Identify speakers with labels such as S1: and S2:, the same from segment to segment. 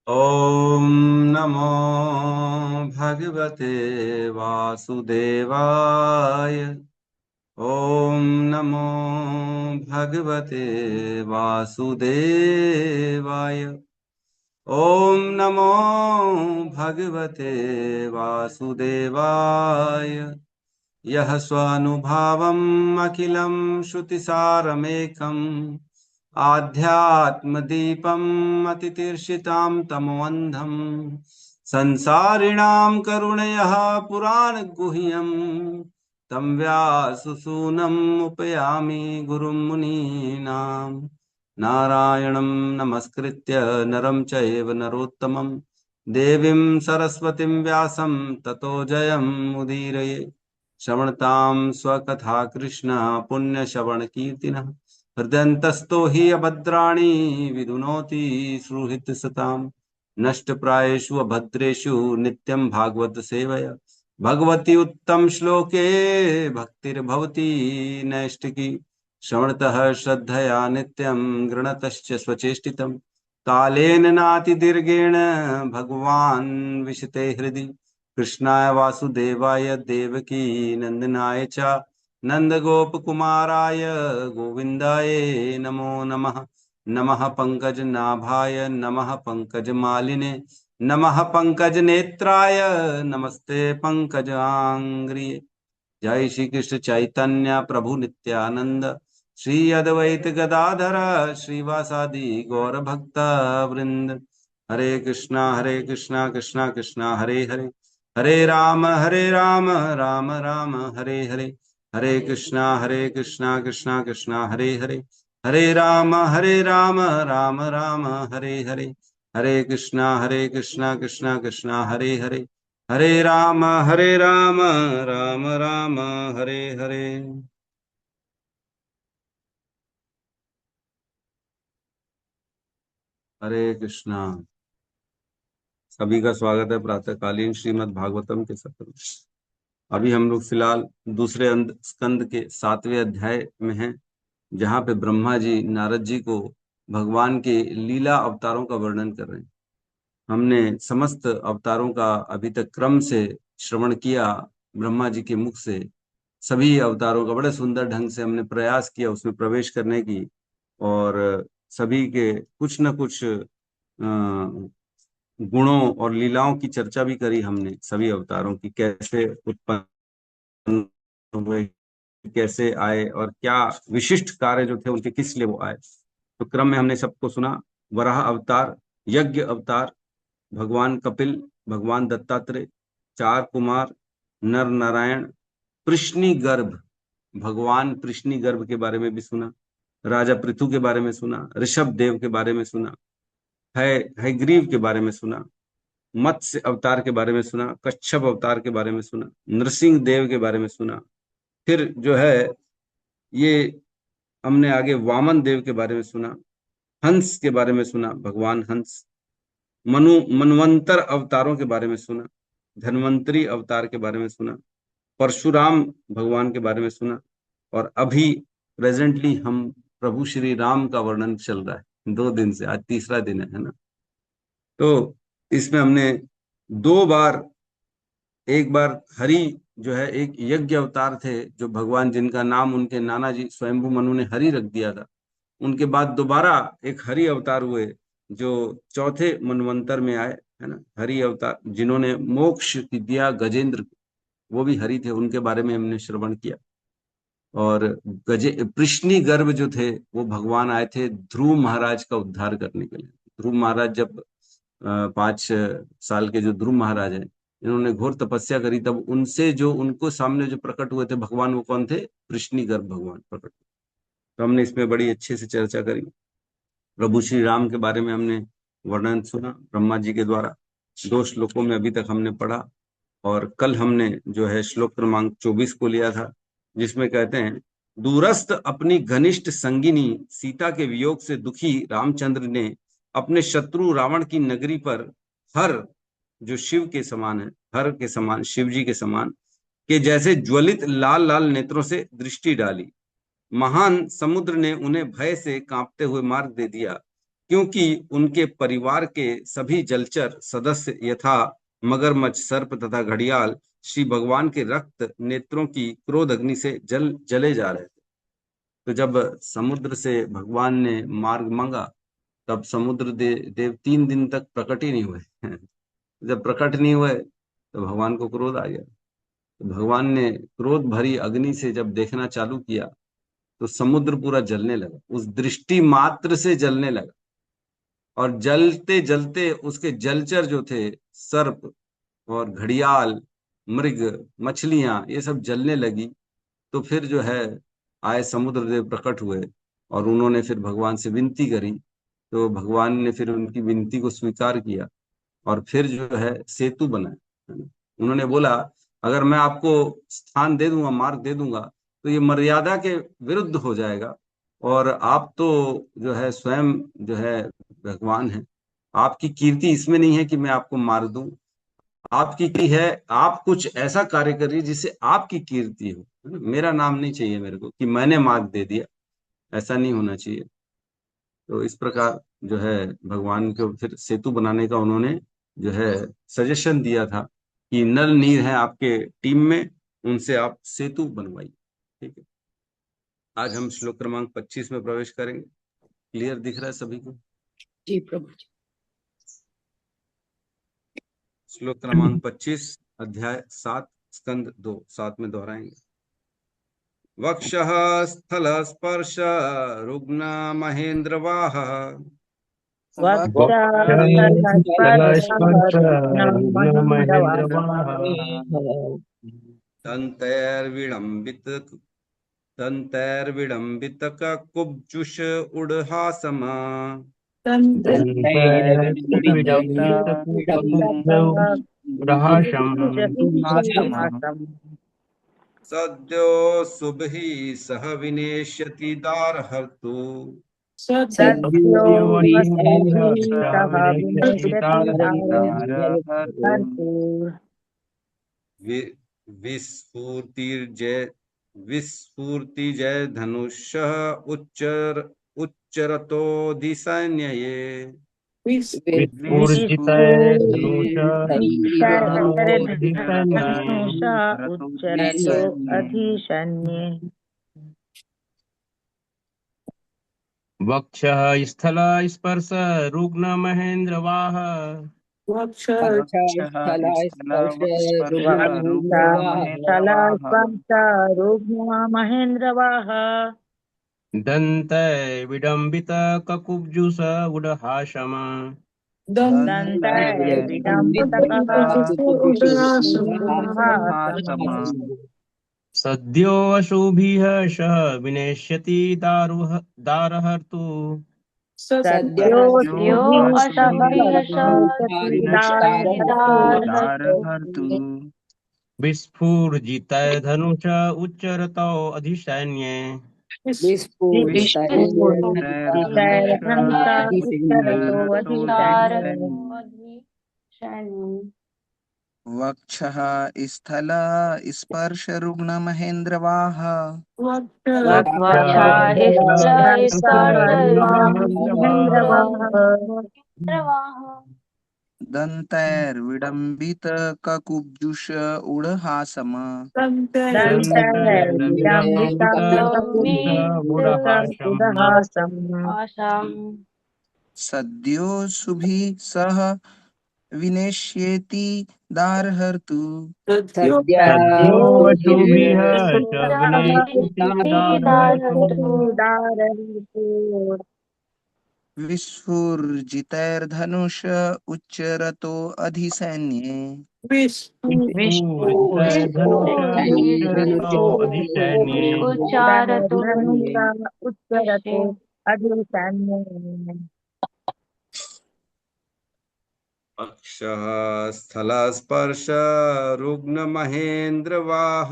S1: ॐ नमो भगवते वासुदेवाय। ॐ नमो भगवते वासुदेवाय। ॐ नमो भगवते वासुदेवाय। यः स्वानुभावम् अखिलं श्रुतिसारमेकम् आध्यात्मदीपम् अतितीर्षितां तमोऽन्धम् संसारिणां करुणयः पुराणगुह्यम् तं व्याससूनम् उपयामि गुरुं मुनीनां। नारायणं नमस्कृत्य नरं चैव नरोत्तमं देवीं सरस्वतीं व्यासं ततो जयमुदीरये। श्रवणतां स्वकथा कृष्ण पुण्यश्रवण कीर्तिनः हृदयन्तस्तो हि अभद्राणि विदुनोति सुहृत् सताम्। नष्टप्रायेषु अभद्रेषु नित्यं भागवत सेवया भगवती उत्तम श्लोके भक्तिर्भवति नैष्टिकी। श्रवणतः श्रद्धया नित्यं गृणतश्च स्वचेष्टितम् कालेन नातिदीर्घेण भगवान् विशते हृदि। कृष्णाय वासुदेवाय देवकी नंदनाय च नंदगोपकुमाराय गोविन्दाय नमो नमः। नमः पंकजनाभाय नमः पंकजमालिने नमः पंकजनेत्राय नमस्ते पंकजांग्रिये। जय श्री कृष्ण चैतन्य प्रभु नित्यानंद श्री अद्वैत गदाधर श्रीवासादि गौर भक्त वृंद। हरे कृष्णा कृष्णा कृष्णा हरे हरे हरे राम राम राम हरे हरे। हरे कृष्णा कृष्णा कृष्णा हरे हरे हरे राम राम राम हरे हरे। हरे कृष्णा कृष्णा कृष्णा हरे हरे हरे राम राम राम हरे हरे। हरे कृष्णा। सभी का स्वागत है प्रातःकालीन श्रीमद् भागवतम के सत्र में। अभी हम लोग फिलहाल दूसरे स्कंद के 7वें अध्याय में हैं, जहाँ पे ब्रह्मा जी नारद जी को भगवान के लीला अवतारों का वर्णन कर रहे हैं। हमने समस्त अवतारों का अभी तक क्रम से श्रवण किया, ब्रह्मा जी के मुख से सभी अवतारों का बड़े सुंदर ढंग से हमने प्रयास किया उसमें प्रवेश करने की, और सभी के कुछ न कुछ गुणों और लीलाओं की चर्चा भी करी हमने। सभी अवतारों की कैसे उत्पन्न हुए, कैसे आए और क्या विशिष्ट कार्य जो थे उनके किस लिए वो आए, तो क्रम में हमने सबको सुना। वराह अवतार, यज्ञ अवतार, भगवान कपिल, भगवान दत्तात्रेय, चार कुमार, नर नारायण, कृष्णी गर्भ, भगवान कृष्णी गर्भ के बारे में भी सुना, राजा पृथु के बारे में सुना, ऋषभ देव के बारे में सुना, है हयग्रीव के बारे में सुना, मत्स्य अवतार के बारे में सुना, कच्छप अवतार के बारे में सुना, नरसिंह देव के बारे में सुना। फिर जो है ये हमने आगे वामन देव के बारे में सुना, हंस के बारे में सुना, भगवान हंस, मनवंतर अवतारों के बारे में सुना, धन्वंतरी अवतार के बारे में सुना, परशुराम भगवान के बारे में सुना, और अभी प्रेजेंटली हम प्रभु श्री राम का वर्णन चल रहा है 2 दिन से, आज तीसरा दिन है ना। तो इसमें हमने 2 बार, एक बार हरि जो है एक यज्ञ अवतार थे, जो भगवान जिनका नाम उनके नाना जी स्वयंभू मनु ने हरि रख दिया था। उनके बाद दोबारा एक हरि अवतार हुए जो चौथे मनवंतर में आए, है ना। हरि अवतार जिन्होंने मोक्ष दिया गजेंद्र को, वो भी हरि थे, उनके बारे में हमने श्रवण किया। और गजे कृष्णी गर्भ जो थे वो भगवान आए थे ध्रुव महाराज का उद्धार करने के लिए। ध्रुव महाराज जब 5 साल के जो ध्रुव महाराज हैं, इन्होंने घोर तपस्या करी, तब उनसे जो उनको सामने जो प्रकट हुए थे भगवान, वो कौन थे? कृष्णी गर्भ भगवान प्रकट हुए। तो हमने इसमें बड़ी अच्छे से चर्चा करी। प्रभु श्री राम के बारे में हमने वर्णन सुना ब्रह्मा जी के द्वारा, 2 श्लोकों में अभी तक हमने पढ़ा। और कल हमने जो है श्लोक क्रमांक 24 को लिया था, जिसमें कहते हैं, दूरस्थ अपनी घनिष्ठ संगिनी सीता के वियोग से दुखी रामचंद्र ने अपने शत्रु रावण की नगरी पर हर, जो शिव के समान है, हर के समान, शिव जी के समान के जैसे ज्वलित लाल लाल नेत्रों से दृष्टि डाली। महान समुद्र ने उन्हें भय से कांपते हुए मार्ग दे दिया। क्योंकि उनके परिवार के सभी जलचर सदस्य यथा मगरमच्छ, सर्प तथा घड़ियाल श्री भगवान के रक्त नेत्रों की क्रोध अग्नि से जले जा रहे थे। तो जब समुद्र से भगवान ने मार्ग मांगा, तब समुद्र देव 3 दिन तक प्रकट ही नहीं हुए। जब प्रकट नहीं हुए तो भगवान को क्रोध आ गया। तो भगवान ने क्रोध भरी अग्नि से जब देखना चालू किया, तो समुद्र पूरा जलने लगा, उस दृष्टि मात्र से जलने लगा। और जलते जलते उसके जलचर जो थे, सर्प और घड़ियाल, मृग, मछलियां, ये सब जलने लगी। तो फिर जो है आए समुद्र देव प्रकट हुए, और उन्होंने फिर भगवान से विनती करी। तो भगवान ने फिर उनकी विनती को स्वीकार किया, और फिर जो है सेतु बना, है ना। उन्होंने बोला, अगर मैं आपको स्थान दे दूंगा, मार्ग दे दूंगा, तो ये मर्यादा के विरुद्ध हो जाएगा। और आप तो जो है स्वयं जो है भगवान है, आपकी कीर्ति इसमें नहीं है कि मैं आपको मार दूं। आपकी की है, आप कुछ ऐसा कार्य करिए जिससे आपकी कीर्ति हो, है ना। मेरा नाम नहीं चाहिए मेरे को कि मैंने मार्ग दे दिया, ऐसा नहीं होना चाहिए। तो इस प्रकार जो है भगवान को फिर सेतु बनाने का उन्होंने जो है सजेशन दिया था कि नल नीर है आपके टीम में, उनसे आप सेतु बनवाइए। ठीक है। आज हम श्लोक क्रमांक 25 में प्रवेश करेंगे। क्लियर दिख रहा है सभी को?
S2: जी प्रभु जी।
S1: श्लोक क्रमांक 25, अध्याय 7, स्कंद 2, साथ में दोहराएंगे। वक्षः स्थल स्पर्श रुग्ण महेंद्रवाह दंतैर्विडम्बित कुब्जुष उडहासम सद्यो शुभहि सह विनेष्यति दारहर्तु विस्फूर्तिर्जय विस्फूर्तिजय धनुषः उच्चरतोऽधिसैन्यये
S3: वक्षः स्थल स्पर्श रुग्ण महेंद्रवाह दंत विडंबित ककुब्जुष उडहासम सद्यो अशुभिः सह विनेष्यति दारहर्तु विस्फुजित धनुष उच्चरतो अधिसैन्ये
S4: वक्षः स्थल स्पर्श रुग्ण महेंद्रवाह दंतैर्विडम्बित ककुब्जुष उडहासम सद्यो शुभि सह विनेष्येति दारहर्तु विस्फुर्जितैर्धनुष उच्चरतो अधिसैन्ये
S1: अक्षः स्थल स्पर्श रुग्ण महेंद्रवाह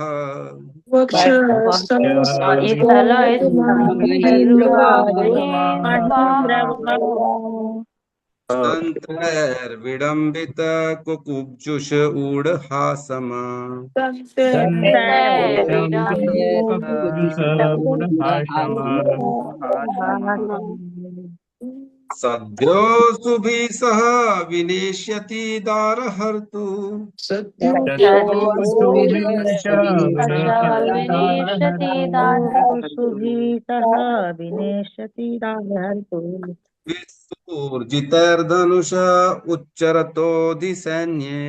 S1: दंतैर्विडम्बित कुकुब्जुष ऊढहासम सद्यो सुभिसः विनेष्यति दारहर्तु
S3: तत्सुभिषः
S2: विनेष्यति
S3: विनेष्यति
S2: सुभितः विनेष्यति दारहर्तु
S1: विस्फूर्जितैर्धनुष उच्चरतोऽधिसैन्ये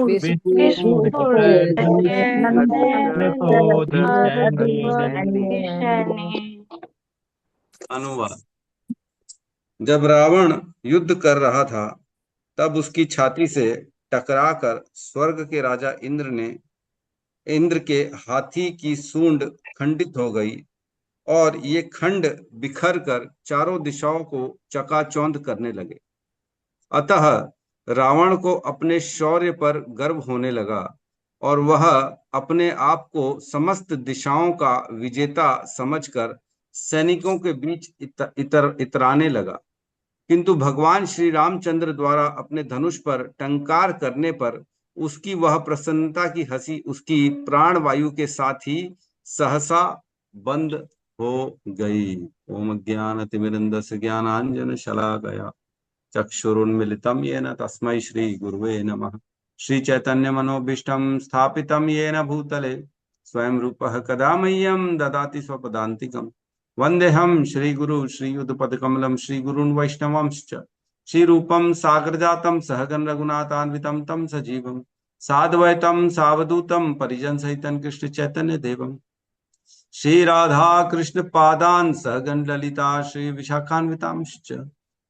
S3: विस्फुरितधनुषोऽधिसैन्ये।
S1: अनुवाद। जब रावण युद्ध कर रहा था तब उसकी छाती से टकराकर स्वर्ग के राजा इंद्र के हाथी की सूंड खंडित हो गई और ये खंड बिखर कर चारों दिशाओं को चकाचौंध करने लगे। अतः रावण को अपने शौर्य पर गर्व होने लगा और वह अपने आप को समस्त दिशाओं का विजेता समझकर सैनिकों के बीच इतराने लगा। किंतु भगवान श्री रामचंद्र द्वारा अपने धनुष पर टंकार करने पर उसकी वह प्रसन्नता की हंसी उसकी प्राण वायु के साथ ही सहसा बंद हो गई। ओम ज्ञानतिमिरन्धस्य ज्ञानांजन शलाकया चक्षुरुन्मिलितं येन तस्मै श्री गुरुवे नमः। श्री चैतन्य मनोभीष्टं स्थापितं येन भूतले स्वयं रूपः कदा मह्यं ददाति स्वपदान्तिकम्। वन्देऽहं श्रीगुरु श्रीयुतपदकमलं श्रीगुरून् वैष्णवांश्च श्रीरूपं सागरजातं सहगण रघुनाथान्वितं तं सजीवं साद्वैतं सावधूतं परिजनसहितं कृष्ण चैतन्य देवं श्री राधा कृष्ण पादान् सहगण ललिता श्री विशाखान्वितांश्च।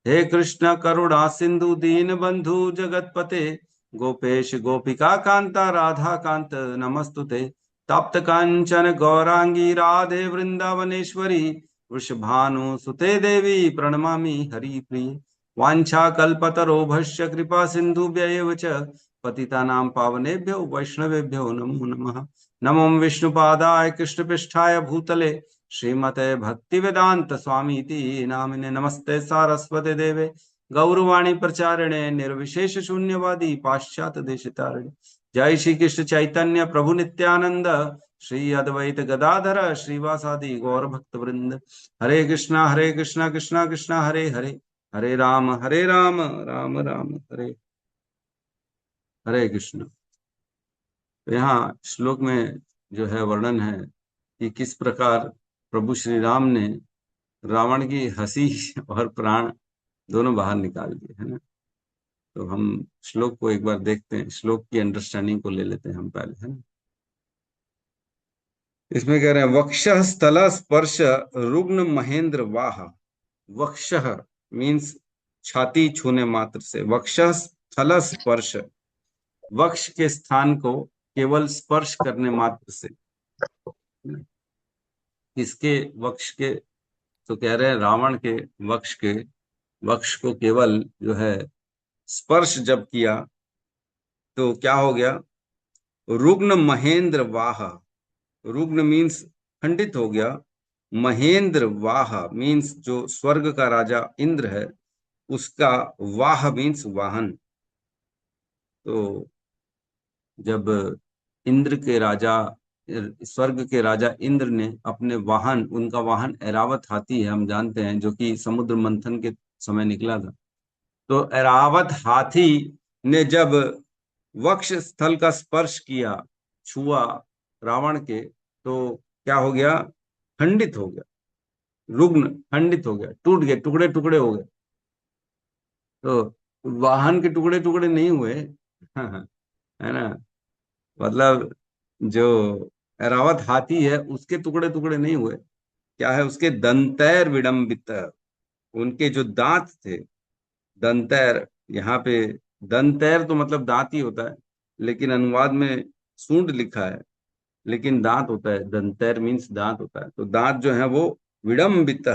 S1: हे कृष्ण करुणा सिंधु दीन बंधु जगतपते गोपेश गोपिका कांता राधा कांत नमस्तुते। तप्त कांचन गौरांगी राधे वृंदावनेश्वरी वृषभानुसुते देवी प्रणमामि हरिप्रिये। वाञ्छा कल्पतरोभस्य कृपा सिन्धुभ्यैव च पतितानां पावनेभ्यो वैष्णवेभ्यो नमो नमः। नमो विष्णुपादाय कृष्णपृष्ठाय भूतले श्रीमते भक्तिवेदांत स्वामी इति नामिने। नमस्ते सारस्वते देवे गौरवाणी प्रचारिणे निर्विशेष शून्यवादी पाश्चात्य देशतारिणे। जय श्री कृष्ण चैतन्य प्रभु नित्यानंद श्री अद्वैत गदाधर श्रीवासादि गौर भक्त वृंद। हरे कृष्णा कृष्णा कृष्णा हरे हरे हरे राम राम राम हरे हरे कृष्ण। तो यहाँ श्लोक में जो है वर्णन है कि किस प्रकार प्रभु श्री राम ने रावण की हंसी और प्राण दोनों बाहर निकाल दिए, है ना। तो हम श्लोक को एक बार देखते हैं, श्लोक की अंडरस्टैंडिंग को ले लेते हैं हम पहले, है ना। इसमें कह रहे हैं वक्षः स्थल स्पर्श रुग्ण महेंद्र वाह। वक्षः मीन्स छाती छूने मात्र से, वक्षः स्थल स्पर्श वक्ष के स्थान को केवल स्पर्श करने मात्र से। किसके वक्ष के? तो कह रहे हैं रावण के वक्ष को केवल जो है स्पर्श जब किया तो क्या हो गया? रुग्ण महेंद्र वाह। रुग्ण मीन्स खंडित हो गया, महेंद्र वाह मीन्स जो स्वर्ग का राजा इंद्र है उसका वाह मीन्स वाहन। तो जब इंद्र के राजा स्वर्ग के राजा इंद्र ने अपने वाहन, उनका वाहन ऐरावत हाथी है हम जानते हैं, जो कि समुद्र मंथन के समय निकला था। तो ऐरावत हाथी ने जब वक्ष स्थल का स्पर्श किया, छुआ रावण के, तो क्या हो गया? खंडित हो गया, रुग्ण खंडित हो गया, टूट गए, टुकड़े टुकड़े हो गए। तो वाहन के टुकड़े टुकड़े नहीं हुए है ना, मतलब जो ऐरावत हाथी है उसके टुकड़े टुकड़े नहीं हुए। क्या है? उसके दंतैर विडंबित, उनके जो दांत थे, दंतैर, यहाँ पे दंतैर तो मतलब दांत ही होता है, लेकिन अनुवाद में सूंड लिखा है, लेकिन दांत होता है, दंतैर मीन्स दांत होता है। तो दांत जो है वो विडंबित,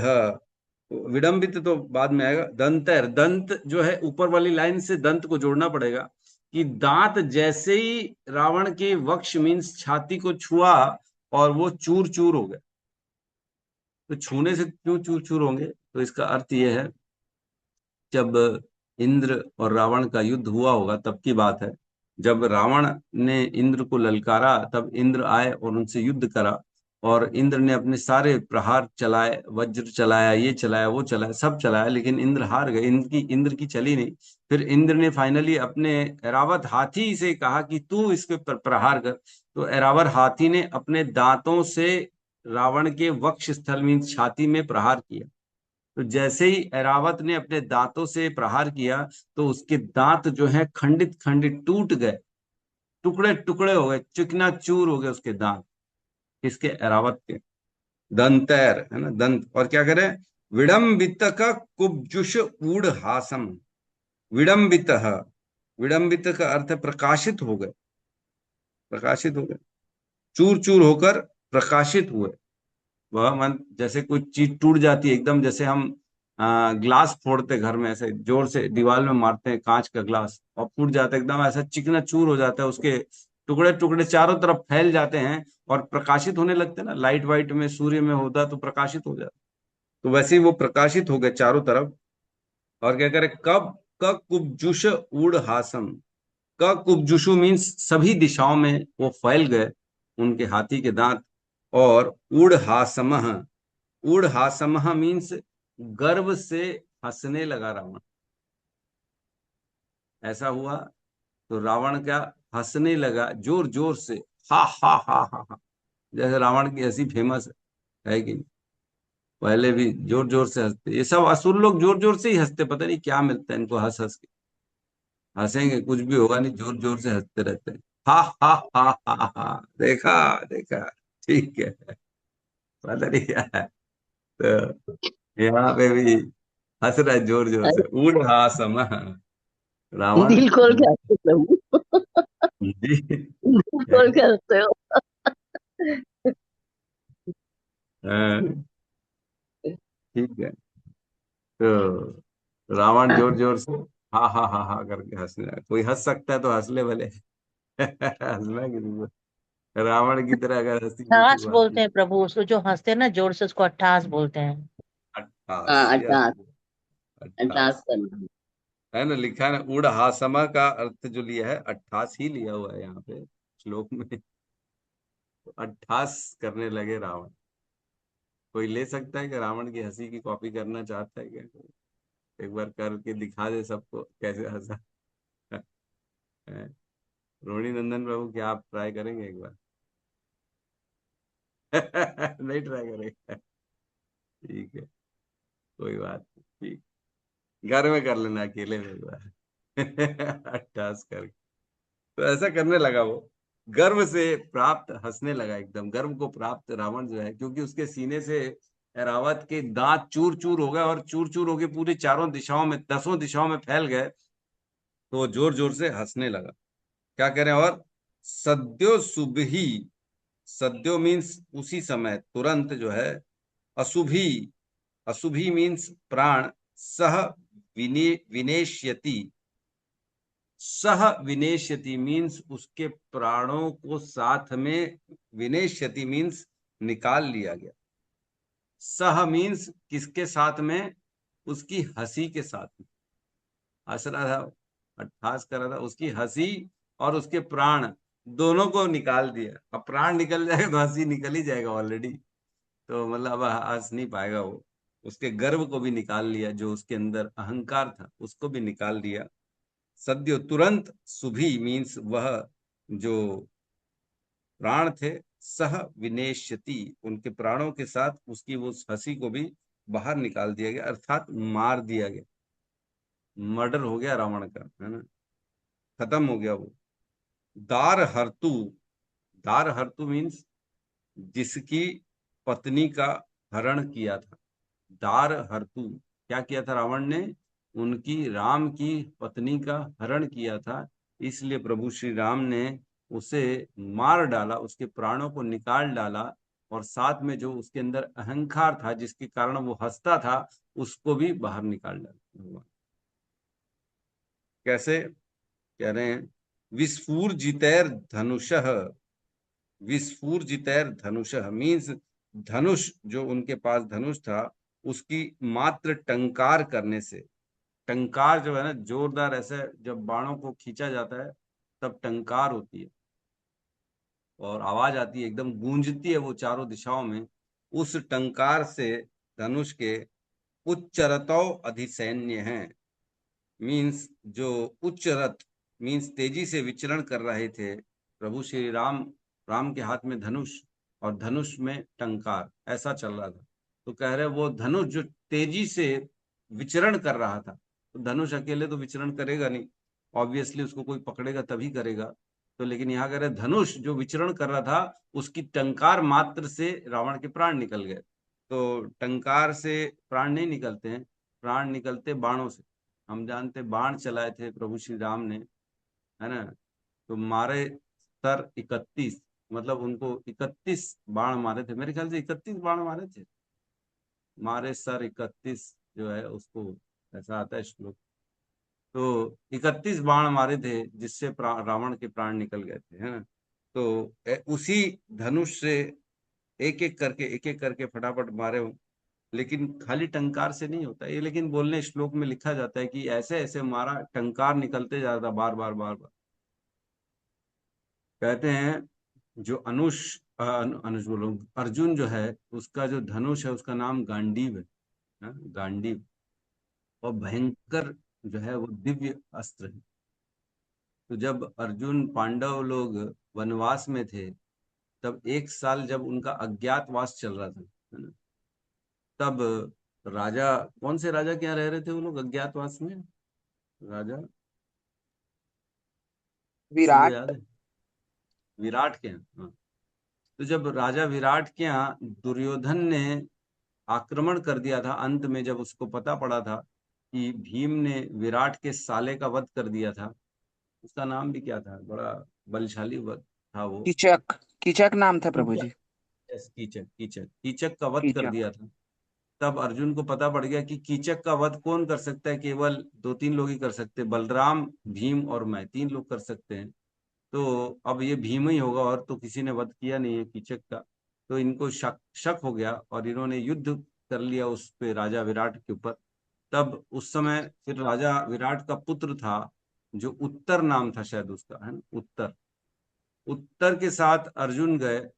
S1: विडंबित तो बाद में आएगा। दंतैर, दंत जो है ऊपर वाली लाइन से दंत को जोड़ना पड़ेगा कि दांत जैसे ही रावण के वक्ष मीन्स छाती को छुआ और वो चूर चूर हो गए। तो छूने से क्यों चूर चूर होंगे? तो इसका अर्थ यह है, जब इंद्र और रावण का युद्ध हुआ होगा तब की बात है। जब रावण ने इंद्र को ललकारा तब इंद्र आए और उनसे युद्ध करा, और इंद्र ने अपने सारे प्रहार चलाए, वज्र चलाया, ये चलाया, वो चलाया, सब चलाया, लेकिन इंद्र हार गए। इंद्र की चली नहीं। फिर इंद्र ने फाइनली अपने ऐरावत हाथी से कहा कि तू इसके प्रहार कर। तो ऐरावत हाथी ने अपने दांतों से रावण के वक्ष स्थल में, छाती में प्रहार किया। तो जैसे ही ऐरावत ने अपने दांतों से प्रहार किया, तो उसके दांत जो है खंडित खंडित टूट गए, टुकड़े टुकड़े हो गए, चिकना चूर हो गए उसके दांत, इसके ऐरावत के। दंतैर है ना, दंत। और क्या करे, विडम्बित का कुब्जुष ऊढ़ हासम। विडम्बित, विडम्बित का अर्थ है प्रकाशित हो गए, प्रकाशित हो गए, चूर चूर होकर प्रकाशित हुए। वह मन, जैसे कोई चीज टूट जाती है एकदम, जैसे हम ग्लास फोड़ते घर में, ऐसे जोर से दीवार में मारते हैं कांच का ग्लास, और फूट जाता है एकदम, ऐसा चिकना चूर हो जाता है, उसके टुकड़े टुकड़े चारों तरफ फैल जाते हैं और प्रकाशित होने लगते हैं ना, लाइट वाइट में सूर्य में होता तो प्रकाशित हो जाता। तो वैसे ही वो प्रकाशित हो गए चारों तरफ। और क्या करे, कब क कुब्जुष ऊढ़ हासम। क कुब्जुषु मीन्स सभी दिशाओं में वो फैल गए, उनके हाथी के दांत। और ऊढ़ हासमः, ऊढ़ हासमः मीन्स गर्व से हंसने लगा रावण। ऐसा हुआ तो रावण क्या, हंसने लगा जोर जोर से, हा हा हा हा हा। जैसे रावण की हंसी फेमस है कि नहीं? पहले भी जोर जोर से हंसते, ये सब असुर लोग जोर जोर से ही हंसते, पता नहीं क्या मिलता है इनको, हंस हंस के। हंसेंगे कुछ भी होगा नहीं, जोर जोर से हंसते रहते हैं। हा हा हा हा हा। देखा, देखा, ठीक है, पता नहीं क्या है। तो यहाँ पे भी हंस रहा है जोर जोर से, ऊढ़ हासम रावण।
S2: दिल खोल के हंसते प्रभु,
S1: जी,
S2: दिल
S1: क्या
S2: खोल के हंसते हो।
S1: हाँ, ठीक है। तो रावण जोर जोर से हा हा हा हा करके हंसने लगा। कोई हंस सकता है तो हंस ले भले। हंसना किसी को, रावण की तरह अगर हंसी किसी
S3: अट्ठास
S1: को
S3: बोलते
S1: आती।
S3: हैं प्रभु, उसको जो हंसते हैं ना जोर से, उसको अट्ठास बोलते हैं।
S1: अट्ठास,
S2: हाँ,
S1: यस,
S2: अट्ठास, अट्ठास
S1: अट्ठास
S2: करना।
S1: है ना, लिखा है ना, ऊढ़ हासमा का अर्थ जो लिया है अट्ठास ही लिया हुआ है यहाँ पे श्लोक में। तो अट्ठास करने लगे रावण। कोई ले सकता है कि रावण की हंसी की कॉपी करना चाहता है क्या कोई? एक बार करके दिखा दे सबको कैसे हंसा है। रोहिणी नंदन प्रभु, क्या आप ट्राई करेंगे एक बार? नहीं ट्राई करेंगे, ठीक है, कोई बात नहीं, ठीक। घर में कर लेना अकेले में एक बार। अट्ठास करके। तो ऐसा करने लगा वो, गर्व से प्राप्त हंसने लगा, एकदम गर्व को प्राप्त रावण जो है, क्योंकि उसके सीने से ऐरावत के दांत चूर चूर हो गए, और चूर चूर होके पूरी चारों दिशाओं में, 10 दिशाओं में फैल गए। तो वो जोर जोर से हंसने लगा। क्या करें, और सद्यो सुबही, सद्यो मीन्स उसी समय, तुरंत जो है, अशुभी, अशुभी मीन्स प्राण, सह विनेश्यति, सह विनेश्यति मीन्स उसके प्राणों को साथ में, विनेश्यति मीन्स निकाल लिया गया। सह मीन्स किसके साथ में, उसकी हंसी के साथ में हंस रहा था, अट्ठास कर रहा था, उसकी हंसी और उसके प्राण दोनों को निकाल दिया। अब प्राण निकल जाएगा तो हंसी निकल ही जाएगा ऑलरेडी, तो मतलब अब हंस नहीं पाएगा वो। उसके गर्व को भी निकाल लिया, जो उसके अंदर अहंकार था उसको भी निकाल दिया। सद्यो तुरंत, सुभी मीन्स वह जो प्राण थे, सह विनेश्यति उनके प्राणों के साथ उसकी वो हंसी को भी बाहर निकाल दिया गया, अर्थात मार दिया गया। मर्डर हो गया रावण का, है ना, खत्म हो गया वो। दार हर्तु, दार हर्तु मीन्स जिसकी पत्नी का हरण किया था। दार हर्तु, क्या किया था रावण ने, उनकी, राम की पत्नी का हरण किया था। इसलिए प्रभु श्री राम ने उसे मार डाला, उसके प्राणों को निकाल डाला, और साथ में जो उसके अंदर अहंकार था जिसके कारण वो हंसता था, उसको भी बाहर निकाल डाला भगवान। कैसे कह रहे हैं, विस्फूर्जितैर धनुषः, विस्फूर्जितैर धनुषः मीन्स धनुष, जो उनके पास धनुष था, उसकी मात्र टंकार करने से। टंकार जो है ना, जोरदार ऐसे जब बाणों को खींचा जाता है तब टंकार होती है। और आवाज आती है, एकदम गूंजती है वो चारों दिशाओं में। उस टंकार से धनुष के उच्चरतौ अधिसैन्य हैं, मीन्स जो उच्च रथ, मीन्स तेजी से विचरण कर रहे थे प्रभु श्री राम। राम के हाथ में धनुष और धनुष में टंकार, ऐसा चल रहा था। तो कह रहे वो धनुष जो तेजी से विचरण कर रहा था, तो धनुष अकेले तो विचरण करेगा नहीं, ऑब्वियसली उसको कोई पकड़ेगा तभी करेगा। तो लेकिन यहाँ कह रहे धनुष जो विचरण कर रहा था, उसकी टंकार मात्र से रावण के प्राण निकल गए। तो टंकार से प्राण नहीं निकलते हैं, प्राण निकलते बाणों से। हम जानते बाण चलाए थे प्रभु श्री राम ने, है ना। तो मारे सर 31, मतलब उनको 31 बाण मारे थे, मेरे ख्याल से 31 बाण मारे थे। मारे सर 31 जो है उसको, ऐसा आता है श्लोक। तो 31 बाण मारे थे जिससे रावण के प्राण निकल गए थे, है ना। तो उसी धनुष से एक एक करके फटाफट मारे। लेकिन खाली टंकार से नहीं होता ये, लेकिन बोलने श्लोक में लिखा जाता है कि ऐसे ऐसे मारा, टंकार निकलते जाता बार बार बार बार। कहते हैं जो अनुज बोलो, अर्जुन जो है उसका जो धनुष है उसका नाम गांडीव है, गांडीव। और भयंकर जो है वो दिव्य अस्त्र है। तो जब अर्जुन पांडव लोग वनवास में थे, तब 1 साल जब उनका अज्ञातवास चल रहा था, है ना, तब राजा, कौन से राजा के यहाँ रह रहे थे वो लोग अज्ञातवास में? राजा किसी को
S4: विराट।
S1: याद है? विराट के यहाँ, हाँ। तो जब राजा विराट के यहाँ दुर्योधन ने आक्रमण कर दिया था, अंत में जब उसको पता पड़ा था कि भीम ने विराट के साले का वध कर दिया था, उसका नाम भी क्या था, बड़ा बलशाली वध था वो,
S4: कीचक। कीचक नाम था प्रभु
S1: कीचक।
S4: जी।
S1: यस, कीचक, कीचक, कीचक का वध कर
S4: कीचक।
S1: दिया था। तब अर्जुन को पता पड़ गया कि कीचक का वध कौन कर सकता है, केवल 2-3 लोग ही कर सकते हैं, बलराम, भीम और मैं, 3 लोग कर सकते हैं। तो अब ये भीम ही होगा, और तो किसी ने वध किया नहीं है कीचक का। तो इनको शक शक हो गया और इन्होंने युद्ध कर लिया उस पे, राजा विराट के ऊपर। तब उस समय फिर राजा विराट का पुत्र था, जो उत्तर नाम था शायद उसका, है ना, उत्तर। उत्तर के साथ अर्जुन गए,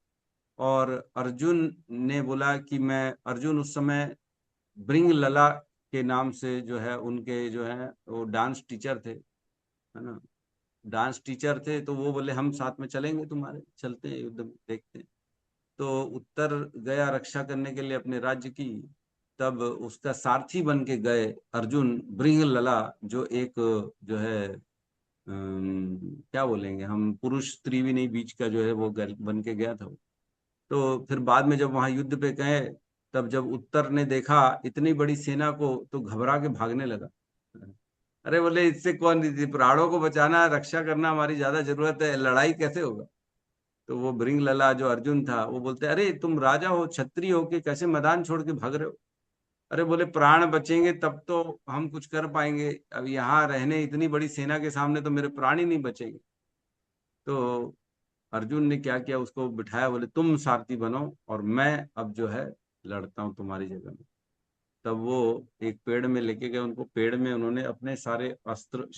S1: और अर्जुन ने बोला कि मैं, अर्जुन उस समय ब्रिंग लला के नाम से जो है उनके जो है वो डांस टीचर थे, है ना, डांस टीचर थे। तो वो बोले हम साथ में चलेंगे तुम्हारे, चलते हैं युद्ध में, देखते हैं। तो उत्तर गया रक्षा करने के लिए अपने राज्य की। तब उसका सारथी बन के गए अर्जुन, ब्रिंग लला, जो एक जो है क्या बोलेंगे हम, पुरुष स्त्री भी नहीं बीच का जो है वो बन के गया था वो। तो फिर बाद में जब वहां युद्ध पे गए, तब जब उत्तर ने देखा इतनी बड़ी सेना को, तो घबरा के भागने लगा। अरे बोले इससे कौन, प्राणों को बचाना, रक्षा करना हमारी ज्यादा जरूरत है, लड़ाई कैसे होगा। तो वो भृंग लला जो अर्जुन था वो बोलते, अरे तुम राजा हो, क्षत्रिय हो, के कैसे मैदान छोड़ के भाग रहे हो। अरे बोले प्राण बचेंगे तब तो हम कुछ कर पाएंगे, अब यहाँ रहने इतनी बड़ी सेना के सामने तो मेरे प्राण ही नहीं बचेंगे। तो अर्जुन ने क्या किया, उसको बिठाया, बोले तुम सारथी बनो और मैं अब जो है लड़ता हूँ तुम्हारी जगह में। तब वो एक पेड़ में लेके गए उनको, पेड़ में उन्होंने अपने सारे अस्त्र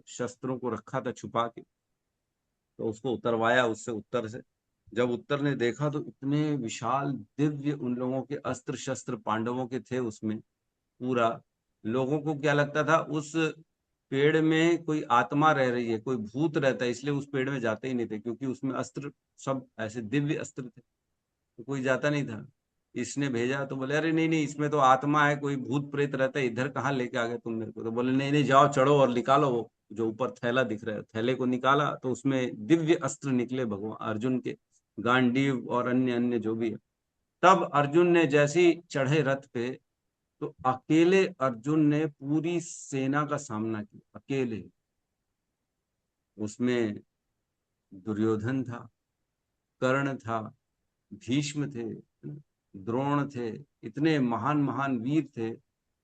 S1: शस्त्रों को रखा था छुपा के। तो उसको उतरवाया उससे, उत्तर से। जब उत्तर ने देखा तो इतने विशाल दिव्य उन लोगों के अस्त्र शस्त्र पांडवों के थे उसमें पूरा। लोगों को क्या लगता था, उस पेड़ में कोई आत्मा रह रही है, कोई भूत रहता है, इसलिए उस पेड़ में जाते ही नहीं थे, क्योंकि उसमें अस्त्र सब ऐसे दिव्य अस्त्र थे, तो कोई जाता नहीं था। इसने भेजा तो बोले अरे नहीं नहीं, इसमें तो आत्मा है, कोई भूत प्रेत रहता है, इधर कहाँ लेके आ गए तुम मेरे को। तो बोले नहीं नहीं, जाओ चढ़ो और निकालो वो जो ऊपर थैला दिख रहा है, थैले को निकाला तो उसमें दिव्य अस्त्र निकले भगवान अर्जुन के, गांडीव और अन्य अन्य जो भी है। तब अर्जुन ने जैसे ही चढ़े रथ पे, तो अकेले अर्जुन ने पूरी सेना का सामना किया, अकेले। उसमें दुर्योधन था, कर्ण था, भीष्म थे, द्रोण थे, इतने महान महान वीर थे,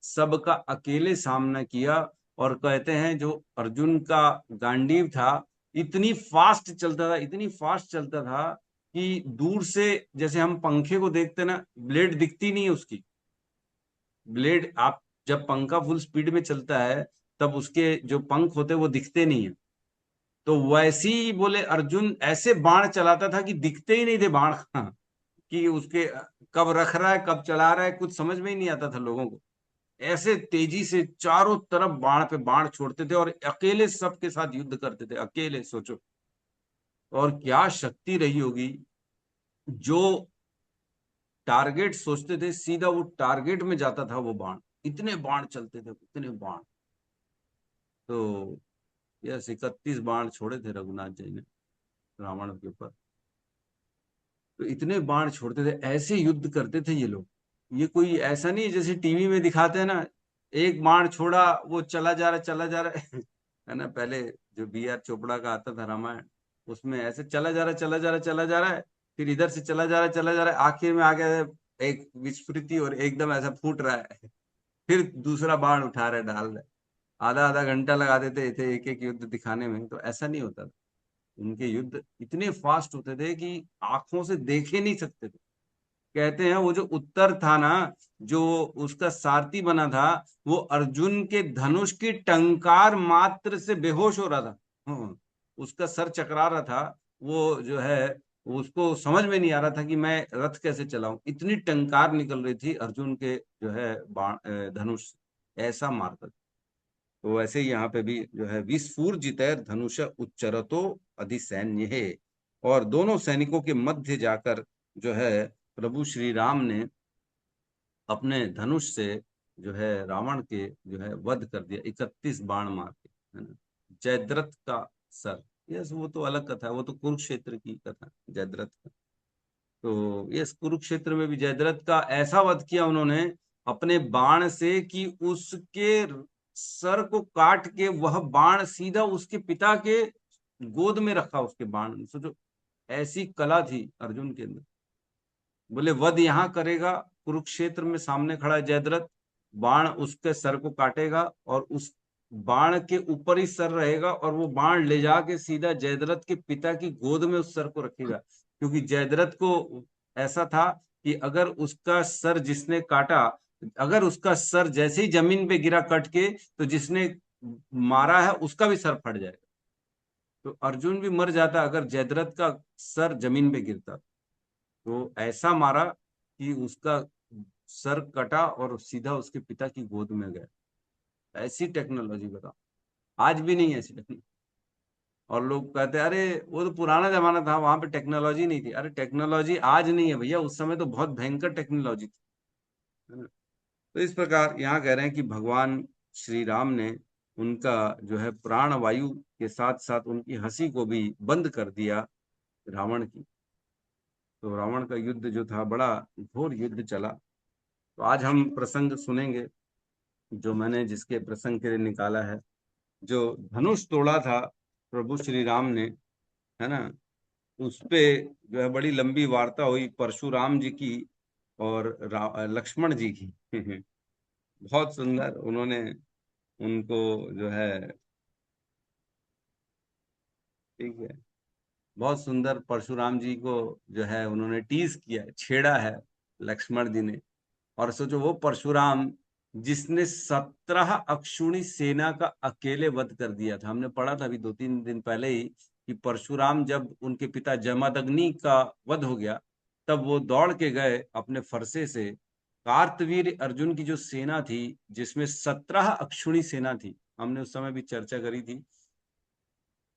S1: सबका अकेले सामना किया। और कहते हैं जो अर्जुन का गांडीव था, इतनी फास्ट चलता था, इतनी फास्ट चलता था कि दूर से जैसे हम पंखे को देखते ना, ब्लेड दिखती नहीं है उसकी। ब्लेड, आप जब पंखा फुल स्पीड में चलता है तब उसके जो पंख होते हैं वो दिखते नहीं है, तो वैसे ही बोले अर्जुन ऐसे बाण चलाता था कि दिखते ही नहीं थे बाण कि उसके कब रख रहा है कब चला रहा है, कुछ समझ में ही नहीं आता था लोगों को। ऐसे तेजी से चारों तरफ बाण पे बाण छोड़ते थे और अकेले सबके साथ युद्ध करते थे, अकेले, सोचो। और क्या शक्ति रही होगी, जो टारगेट सोचते थे सीधा वो टारगेट में जाता था वो बाण। इतने बाण चलते थे, इतने बाण। तो यस, 31 बाण छोड़े थे रघुनाथ जी ने रावण के ऊपर। तो इतने बाण छोड़ते थे, ऐसे युद्ध करते थे ये लोग। ये कोई ऐसा नहीं है जैसे टीवी में दिखाते हैं ना, एक बाण छोड़ा वो चला जा रहा है, चला जा रहा है है ना। पहले जो B.R. चोपड़ा का आता था रामायण, उसमें ऐसे चला जा रहा है, चला जा रहा है, चला जा रहा है, फिर इधर से चला जा रहा है, चला जा रहा है, आखिर में आ गया एक विस्फृति और एकदम ऐसा फूट रहा है फिर दूसरा बाण उठा रहे, डाल रहे। आधा आधा घंटा लगा देते थे एक एक युद्ध दिखाने में। तो ऐसा नहीं होता था। उनके युद्ध इतने फास्ट होते थे कि आंखों से देखे नहीं सकते थे। कहते हैं वो जो उत्तर था ना, जो उसका सारथी बना था, वो अर्जुन के धनुष की टंकार मात्र से बेहोश हो रहा था। उसका सर चकरा रहा था। वो जो है उसको समझ में नहीं आ रहा था कि मैं रथ कैसे चलाऊं, इतनी टंकार निकल रही थी अर्जुन के जो है बाण धनुष से। ऐसा मारता था। तो वैसे ही यहाँ पे भी जो है विस्फूर्जितैर धनुष उच्चरतो अधिसैन्य है। और दोनों सैनिकों के मध्य जाकर जो है प्रभु श्री राम ने अपने धनुष से जो है रावण के जो है वध कर दिया, 31 बाण मार के, है ना। जयद्रथ का सर, यस, वो तो अलग कथा है, वो तो कुरुक्षेत्र की कथा, जयद्रथ का। तो यस, कुरुक्षेत्र में भी जयद्रथ का ऐसा वध किया उन्होंने अपने बाण से कि उसके सर को काट के वह बाण सीधा उसके पिता के गोद में रखा, उसके बाण। सोचो, ऐसी कला थी अर्जुन के अंदर। बोले वध यहाँ करेगा, कुरुक्षेत्र में सामने खड़ा है जयद्रथ, बाण उसके सर को काटेगा और उस बाण के ऊपर ही सर रहेगा और वो बाण ले जाके सीधा जयद्रथ के पिता की गोद में उस सर को रखेगा। क्योंकि जयद्रथ को ऐसा था कि अगर उसका सर जिसने काटा, अगर उसका सर जैसे ही जमीन पे गिरा कट के, तो जिसने मारा है उसका भी सर फट जाएगा। तो अर्जुन भी मर जाता अगर जयद्रथ का सर जमीन पे गिरता। तो ऐसा मारा कि उसका सर कटा और सीधा उसके पिता की गोद में गया। ऐसी टेक्नोलॉजी बताओ, आज भी नहीं है ऐसी टेक्नोलॉजी। और लोग कहते हैं अरे वो तो पुराना जमाना था, वहां पे टेक्नोलॉजी नहीं थी। अरे टेक्नोलॉजी आज नहीं है भैया, उस समय तो बहुत भयंकर टेक्नोलॉजी थी, है ना। तो इस प्रकार यहाँ कह रहे हैं कि भगवान श्री राम ने उनका जो है प्राण वायु के साथ साथ उनकी हंसी को भी बंद कर दिया रावण की। तो रावण का युद्ध जो था बड़ा घोर युद्ध चला। तो आज हम प्रसंग सुनेंगे जो मैंने जिसके प्रसंग के लिए निकाला है। जो धनुष तोड़ा था प्रभु श्री राम ने, है ना, उस पे जो है बड़ी लंबी वार्ता हुई परशुराम जी की और लक्ष्मण जी की बहुत सुंदर उन्होंने उनको जो है, ठीक है, बहुत सुंदर परशुराम जी को जो है उन्होंने टीज किया, छेड़ा है लक्ष्मण जी ने। और सोचो वो परशुराम जिसने 17 अक्षुणी सेना का अकेले वध कर दिया था। हमने पढ़ा था अभी 2-3 दिन पहले ही कि परशुराम जब उनके पिता जमदग्नि का वध हो गया, तब वो दौड़ के गए अपने फरसे से। कार्तवीर अर्जुन की जो सेना थी, जिसमें 17 अक्षुणी सेना थी, हमने उस समय भी चर्चा करी थी।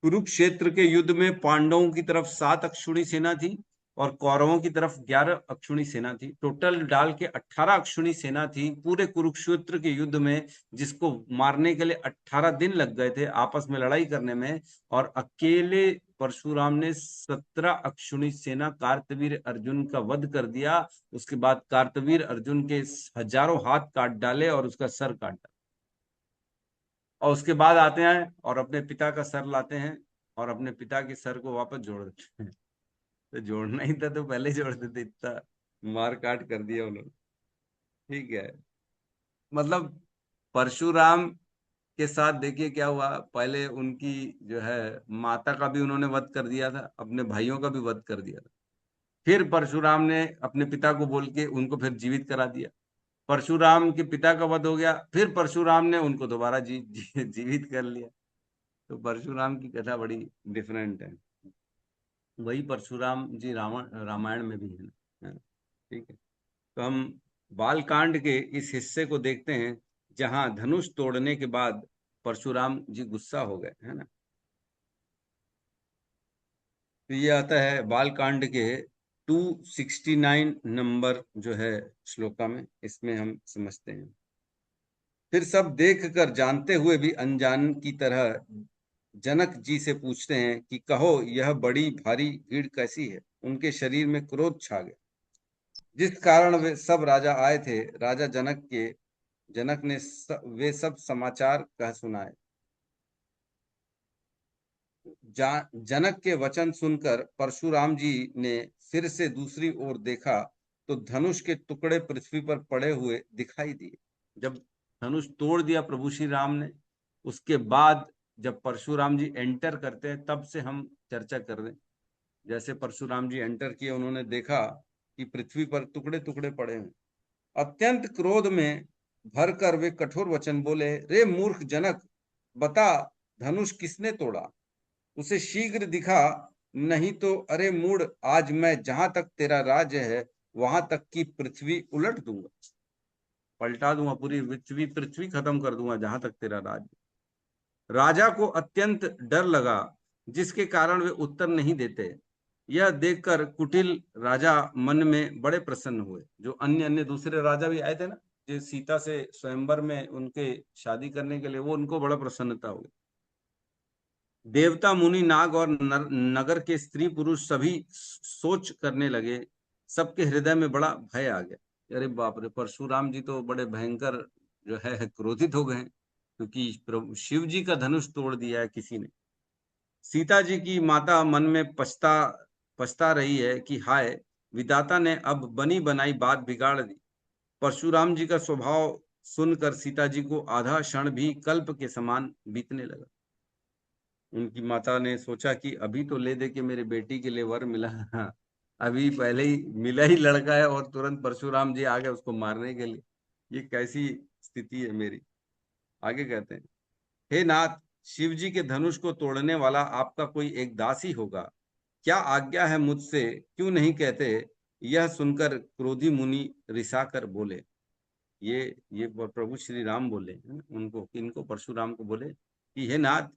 S1: कुरुक्षेत्र के युद्ध में पांडवों की तरफ 7 अक्षुणी सेना थी और कौरवों की तरफ 11 अक्षुणी सेना थी। टोटल डाल के 18 अक्षुणी सेना थी पूरे कुरुक्षेत्र के युद्ध में, जिसको मारने के लिए 18 दिन लग गए थे आपस में लड़ाई करने में। और अकेले परशुराम ने 17 अक्षुणी सेना कार्तवीर अर्जुन का वध कर दिया। उसके बाद कार्तवीर अर्जुन के हजारों हाथ काट डाले और उसका सर काट डाला। और उसके बाद आते हैं और अपने पिता का सर लाते हैं और अपने पिता के सर को वापस जोड़ देते हैं। तो जोड़ना ही था तो पहले जोड़ देते, इतना मार काट कर दिया उन्होंने। ठीक है, मतलब परशुराम के साथ देखिए क्या हुआ। पहले उनकी जो है माता का भी उन्होंने वध कर दिया था, अपने भाइयों का भी वध कर दिया था। फिर परशुराम ने अपने पिता को बोल के उनको फिर जीवित करा दिया। परशुराम के पिता का वध हो गया, फिर परशुराम ने उनको दोबारा जीवित कर लिया। तो परशुराम की कथा बड़ी डिफरेंट है। वही परशुराम जी रामायण में भी है ना? ठीक है। तो हम बालकांड के इस हिस्से को देखते हैं जहां धनुष तोड़ने के बाद परशुराम जी गुस्सा हो गए, है ना। तो ये आता है बालकांड के 269 नंबर जो है श्लोका में, इसमें हम समझते हैं। फिर सब देख कर जानते हुए भी अनजान की तरह जनक जी से पूछते हैं कि कहो यह बड़ी भारी भीड़ कैसी है। उनके शरीर में क्रोध छा गया, जिस कारण वे सब राजा आए थे। राजा जनक ने वे सब समाचार कह सुनाए। जनक के वचन सुनकर परशुराम जी ने फिर से दूसरी ओर देखा तो धनुष के टुकड़े पृथ्वी पर पड़े हुए दिखाई दिए। जब धनुष तोड़ दिया प्रभु श्री राम ने, उसके बाद जब परशुराम जी एंटर करते हैं तब से हम चर्चा कर रहे हैं। जैसे परशुराम जी एंटर किए, उन्होंने देखा कि पृथ्वी पर टुकड़े टुकड़े पड़े हैं। अत्यंत क्रोध में भरकर वे कठोर वचन बोले, रे मूर्ख जनक, बता धनुष किसने तोड़ा, उसे शीघ्र दिखा, नहीं तो अरे मूढ़, आज मैं जहां तक तेरा राज्य है वहां तक की पृथ्वी उलट दूंगा, पलटा दूंगा, पूरी पृथ्वी पृथ्वी खत्म कर दूंगा जहां तक तेरा राज्य। राजा को अत्यंत डर लगा, जिसके कारण वे उत्तर नहीं देते। यह देखकर कुटिल राजा मन में बड़े प्रसन्न हुए। जो अन्य अन्य दूसरे राजा भी आए थे ना, जो सीता से स्वयंवर में उनके शादी करने के लिए, वो उनको बड़ा प्रसन्नता हुई। देवता मुनि नाग और नगर के स्त्री पुरुष सभी सोच करने लगे। सबके हृदय में बड़ा भय आ गया। अरे बाप रे, परशुराम जी तो बड़े भयंकर जो है क्रोधित हो गए, क्योंकि प्रभु शिव जी का धनुष तोड़ दिया है किसी ने। सीता जी की माता मन में पछता रही है कि हाय, विधाता ने अब बनी बनाई बात बिगाड़ दी। परशुराम जी का स्वभाव सुनकर सीता जी को आधा क्षण भी कल्प के समान बीतने लगा। उनकी माता ने सोचा कि अभी तो ले दे के मेरे बेटी के लिए वर मिला, अभी पहले ही मिला ही लड़का है और तुरंत परशुराम जी आ गए उसको मारने के लिए। ये कैसी स्थिति है मेरी। आगे कहते हैं, हे नाथ, शिव जी के धनुष को तोड़ने वाला आपका कोई एक दास ही होगा। क्या आज्ञा है मुझसे, क्यों नहीं कहते। यह सुनकर क्रोधी मुनि रिसा कर बोले, ये प्रभु श्री राम बोले है ना उनको, इनको परशुराम को बोले कि हे नाथ,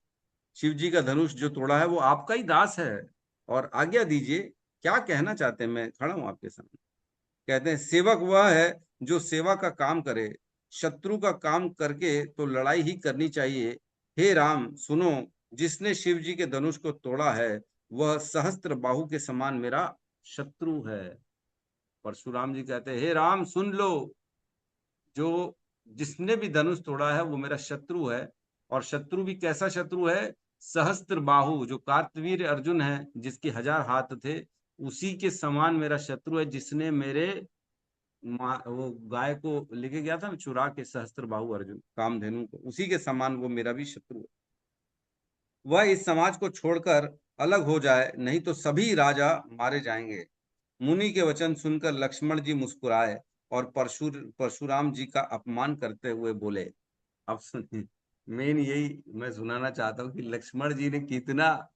S1: शिव जी का धनुष जो तोड़ा है वो आपका ही दास है, और आज्ञा दीजिए, क्या कहना चाहते हैं, मैं खड़ा हूं आपके सामने। कहते हैं, सेवक वह है जो सेवा का काम करे, शत्रु का काम करके तो लड़ाई ही करनी चाहिए। हे राम सुनो, जिसने शिव जी के धनुष को तोड़ा है वह सहस्त्र बाहु के समान मेरा शत्रु है। परशुराम जी कहते हैं, हे राम सुन लो, जो जिसने भी धनुष तोड़ा है वो मेरा शत्रु है। और शत्रु भी कैसा शत्रु है, सहस्त्र बाहु, जो कार्तवीर अर्जुन है जिसके 1000 हाथ थे, उसी के समान मेरा शत्रु है। जिसने मेरे वो गाय को लेके गया था ना चुरा के, सहस्त्र बाहु अर्जुन, कामधेनु को, उसी के समान वो मेरा भी शत्रु है। वह इस समाज को छोड़कर अलग हो जाए, नहीं तो सभी राजा मारे जाएंगे। मुनि के वचन सुनकर लक्ष्मण जी मुस्कुराए और परशुराम जी का अपमान करते हुए बोले। अब सुनिए, मेन यही मैं सुनाना चाहता हूँ कि लक्ष्मण जी ने कितना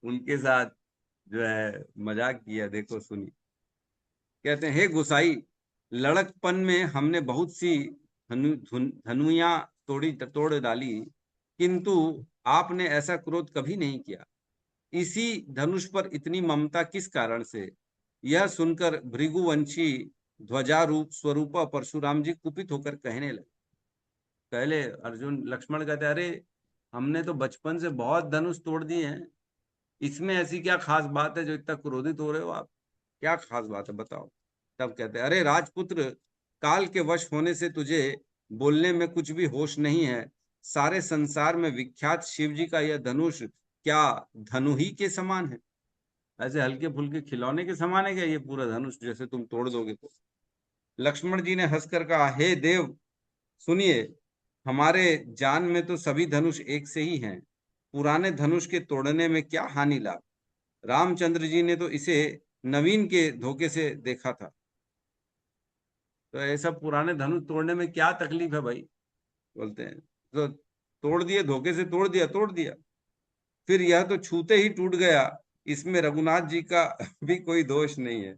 S1: उनके साथ जो है मजाक किया। देखो सुनिए, कहते हैं, हे गुसाई, लड़कपन में हमने बहुत सी धनुइयां तोड़ डाली, किंतु आपने ऐसा क्रोध कभी नहीं किया। इसी धनुष पर इतनी ममता किस कारण से। यह सुनकर भृगुवंशी ध्वजारूप स्वरूपा परशुराम जी कुपित होकर कहने लगे। पहले अर्जुन लक्ष्मण कहते, अरे हमने तो बचपन से बहुत धनुष तोड़ दिए हैं, इसमें ऐसी क्या खास बात है जो इतना क्रोधित हो रहे हो आप, क्या खास बात है बताओ। तब कहते, अरे राजपुत्र, काल के वश होने से तुझे बोलने में कुछ भी होश नहीं है। सारे संसार में विख्यात शिव जी का यह धनुष क्या धनु ही के समान है, ऐसे हल्के फुल्के खिलौने के समान है क्या ये पूरा धनुष, जैसे तुम तोड़ दोगे तो। लक्ष्मण जी ने हंसकर कहा, हे देव सुनिए, हमारे जान में तो सभी धनुष एक से ही हैं। पुराने धनुष के तोड़ने में क्या हानि लाभ। रामचंद्र जी ने तो इसे नवीन के धोखे से देखा था, तो ऐसा पुराने धनुष तोड़ने में क्या तकलीफ है भाई, बोलते हैं। तो तोड़ दिए, धोखे से तोड़ दिया, फिर यह तो छूते ही टूट गया, इसमें रघुनाथ जी का भी कोई दोष नहीं है।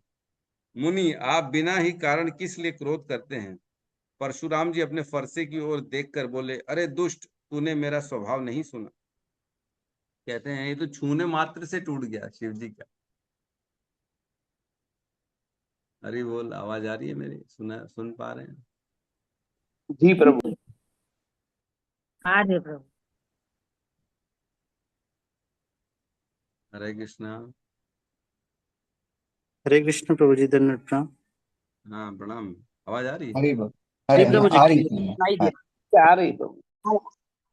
S1: मुनि, आप बिना ही कारण किस लिए क्रोध करते हैं? परशुराम जी अपने फरसे की ओर देखकर बोले, अरे दुष्ट, तूने मेरा स्वभाव नहीं सुना। कहते हैं ये तो छूने मात्र से टूट गया शिव जी का। अरे बोल, आवाज आ रही है मेरी? सुन पा रहे हैं?
S2: जी प्रभु।
S3: हाँ जी प्रभु।
S1: हरे कृष्णा।
S5: हरे कृष्ण प्रभु जी, दंडवत प्रणाम।
S1: हाँ प्रणाम। आवाज आ रही है?
S6: हरी बोल।
S5: जी
S6: हरे
S5: प्रभु जी,
S6: आ रही
S5: क्लियर।
S6: है।
S2: आई जी आ रही प्रभु।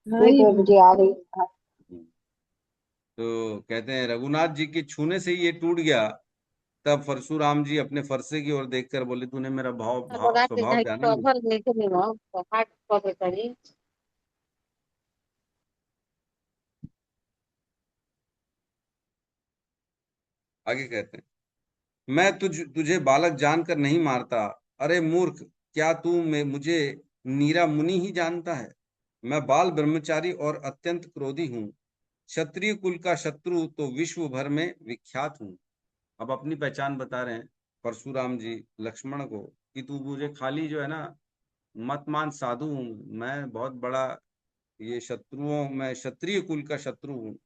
S7: नहीं प्रभु जी आ रही है।
S1: तो कहते हैं रघुनाथ जी के छूने से ही ये टूट गया। तब परशुराम जी अपने फरसे की ओर देखकर बोले, तूने मेरा स्वभाव जाना नहीं। आगे कहते हैं, मैं तुझे बालक जानकर नहीं मारता। अरे मूर्ख, क्या तू मुझे नीरा मुनि ही जानता है? मैं बाल ब्रह्मचारी और अत्यंत क्रोधी हूँ। क्षत्रिय कुल का शत्रु तो विश्व भर में विख्यात हूँ। अब अपनी पहचान बता रहे हैं परशुराम जी लक्ष्मण को कि तू मुझे खाली जो है ना मत मान, साधु हूँ मैं, बहुत बड़ा ये शत्रुओं, मैं क्षत्रिय कुल का शत्रु हूँ।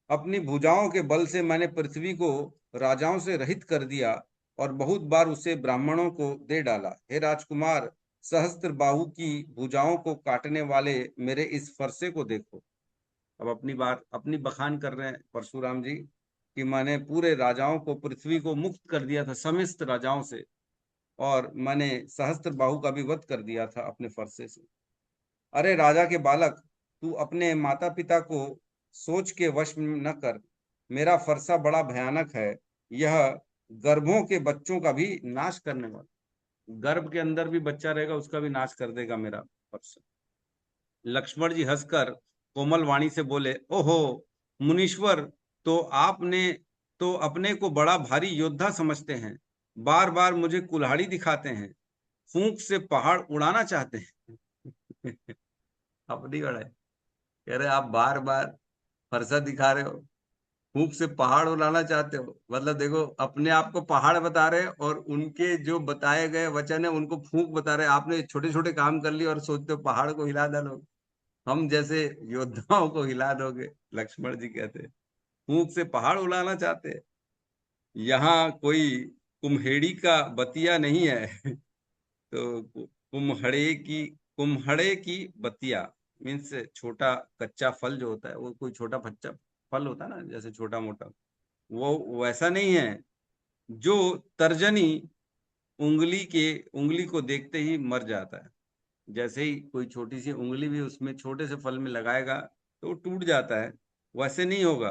S1: अपनी भुजाओं के बल से मैंने पृथ्वी को राजाओं से रहित कर दिया और बहुत बार उसे ब्राह्मणों को दे डाला। हे राजकुमार, सहस्त्र बाहु की भुजाओं को काटने वाले मेरे इस फरसे को देखो। अब अपनी बखान कर रहे हैं परशुराम जी कि मैंने पूरे राजाओं को, पृथ्वी को मुक्त कर दिया था समस्त राजाओं से, और मैंने सहस्त्र बाहु का भी वध कर दिया था अपने फरसे से। अरे राजा के बालक, तू अपने माता पिता को सोच के वश न कर। मेरा फरसा बड़ा भयानक है। यह गर्भों के बच्चों का भी नाश करने वाला, गर्भ के अंदर भी बच्चा रहेगा उसका भी नाश कर देगा मेरा फरसा। लक्ष्मण जी हंसकर कोमल वाणी से बोले, ओहो मुनीश्वर, तो आपने तो अपने को बड़ा भारी योद्धा समझते हैं, बार बार मुझे कुल्हाड़ी दिखाते हैं, फूंक से पहाड़ उड़ाना चाहते हैं। अपनी बड़ा है, कह रहे आप बार बार फरसा दिखा रहे हो, फूंक से पहाड़ उड़ाना चाहते हो। मतलब देखो, अपने आप को पहाड़ बता रहे हैं और उनके जो बताए गए वचन है उनको फूंक बता रहे हैं। आपने छोटे छोटे काम कर लिए और सोचते हो पहाड़ को हिला डालो, हम जैसे योद्धाओं को हिला दोगे। लक्ष्मण जी कहते हैं फूंक से पहाड़ उड़ाना चाहते हैं। यहाँ कोई कुम्हेड़ी का बतिया नहीं है। तो कुम्हड़े की बतिया मीन्स छोटा कच्चा फल जो होता है, वो कोई छोटा बच्चा फल होता है ना, जैसे छोटा मोटा, वो वैसा नहीं है जो तर्जनी उंगली को देखते ही मर जाता है। जैसे ही कोई छोटी सी उंगली भी उसमें छोटे से फल में लगाएगा तो वो टूट जाता है, वैसे नहीं होगा।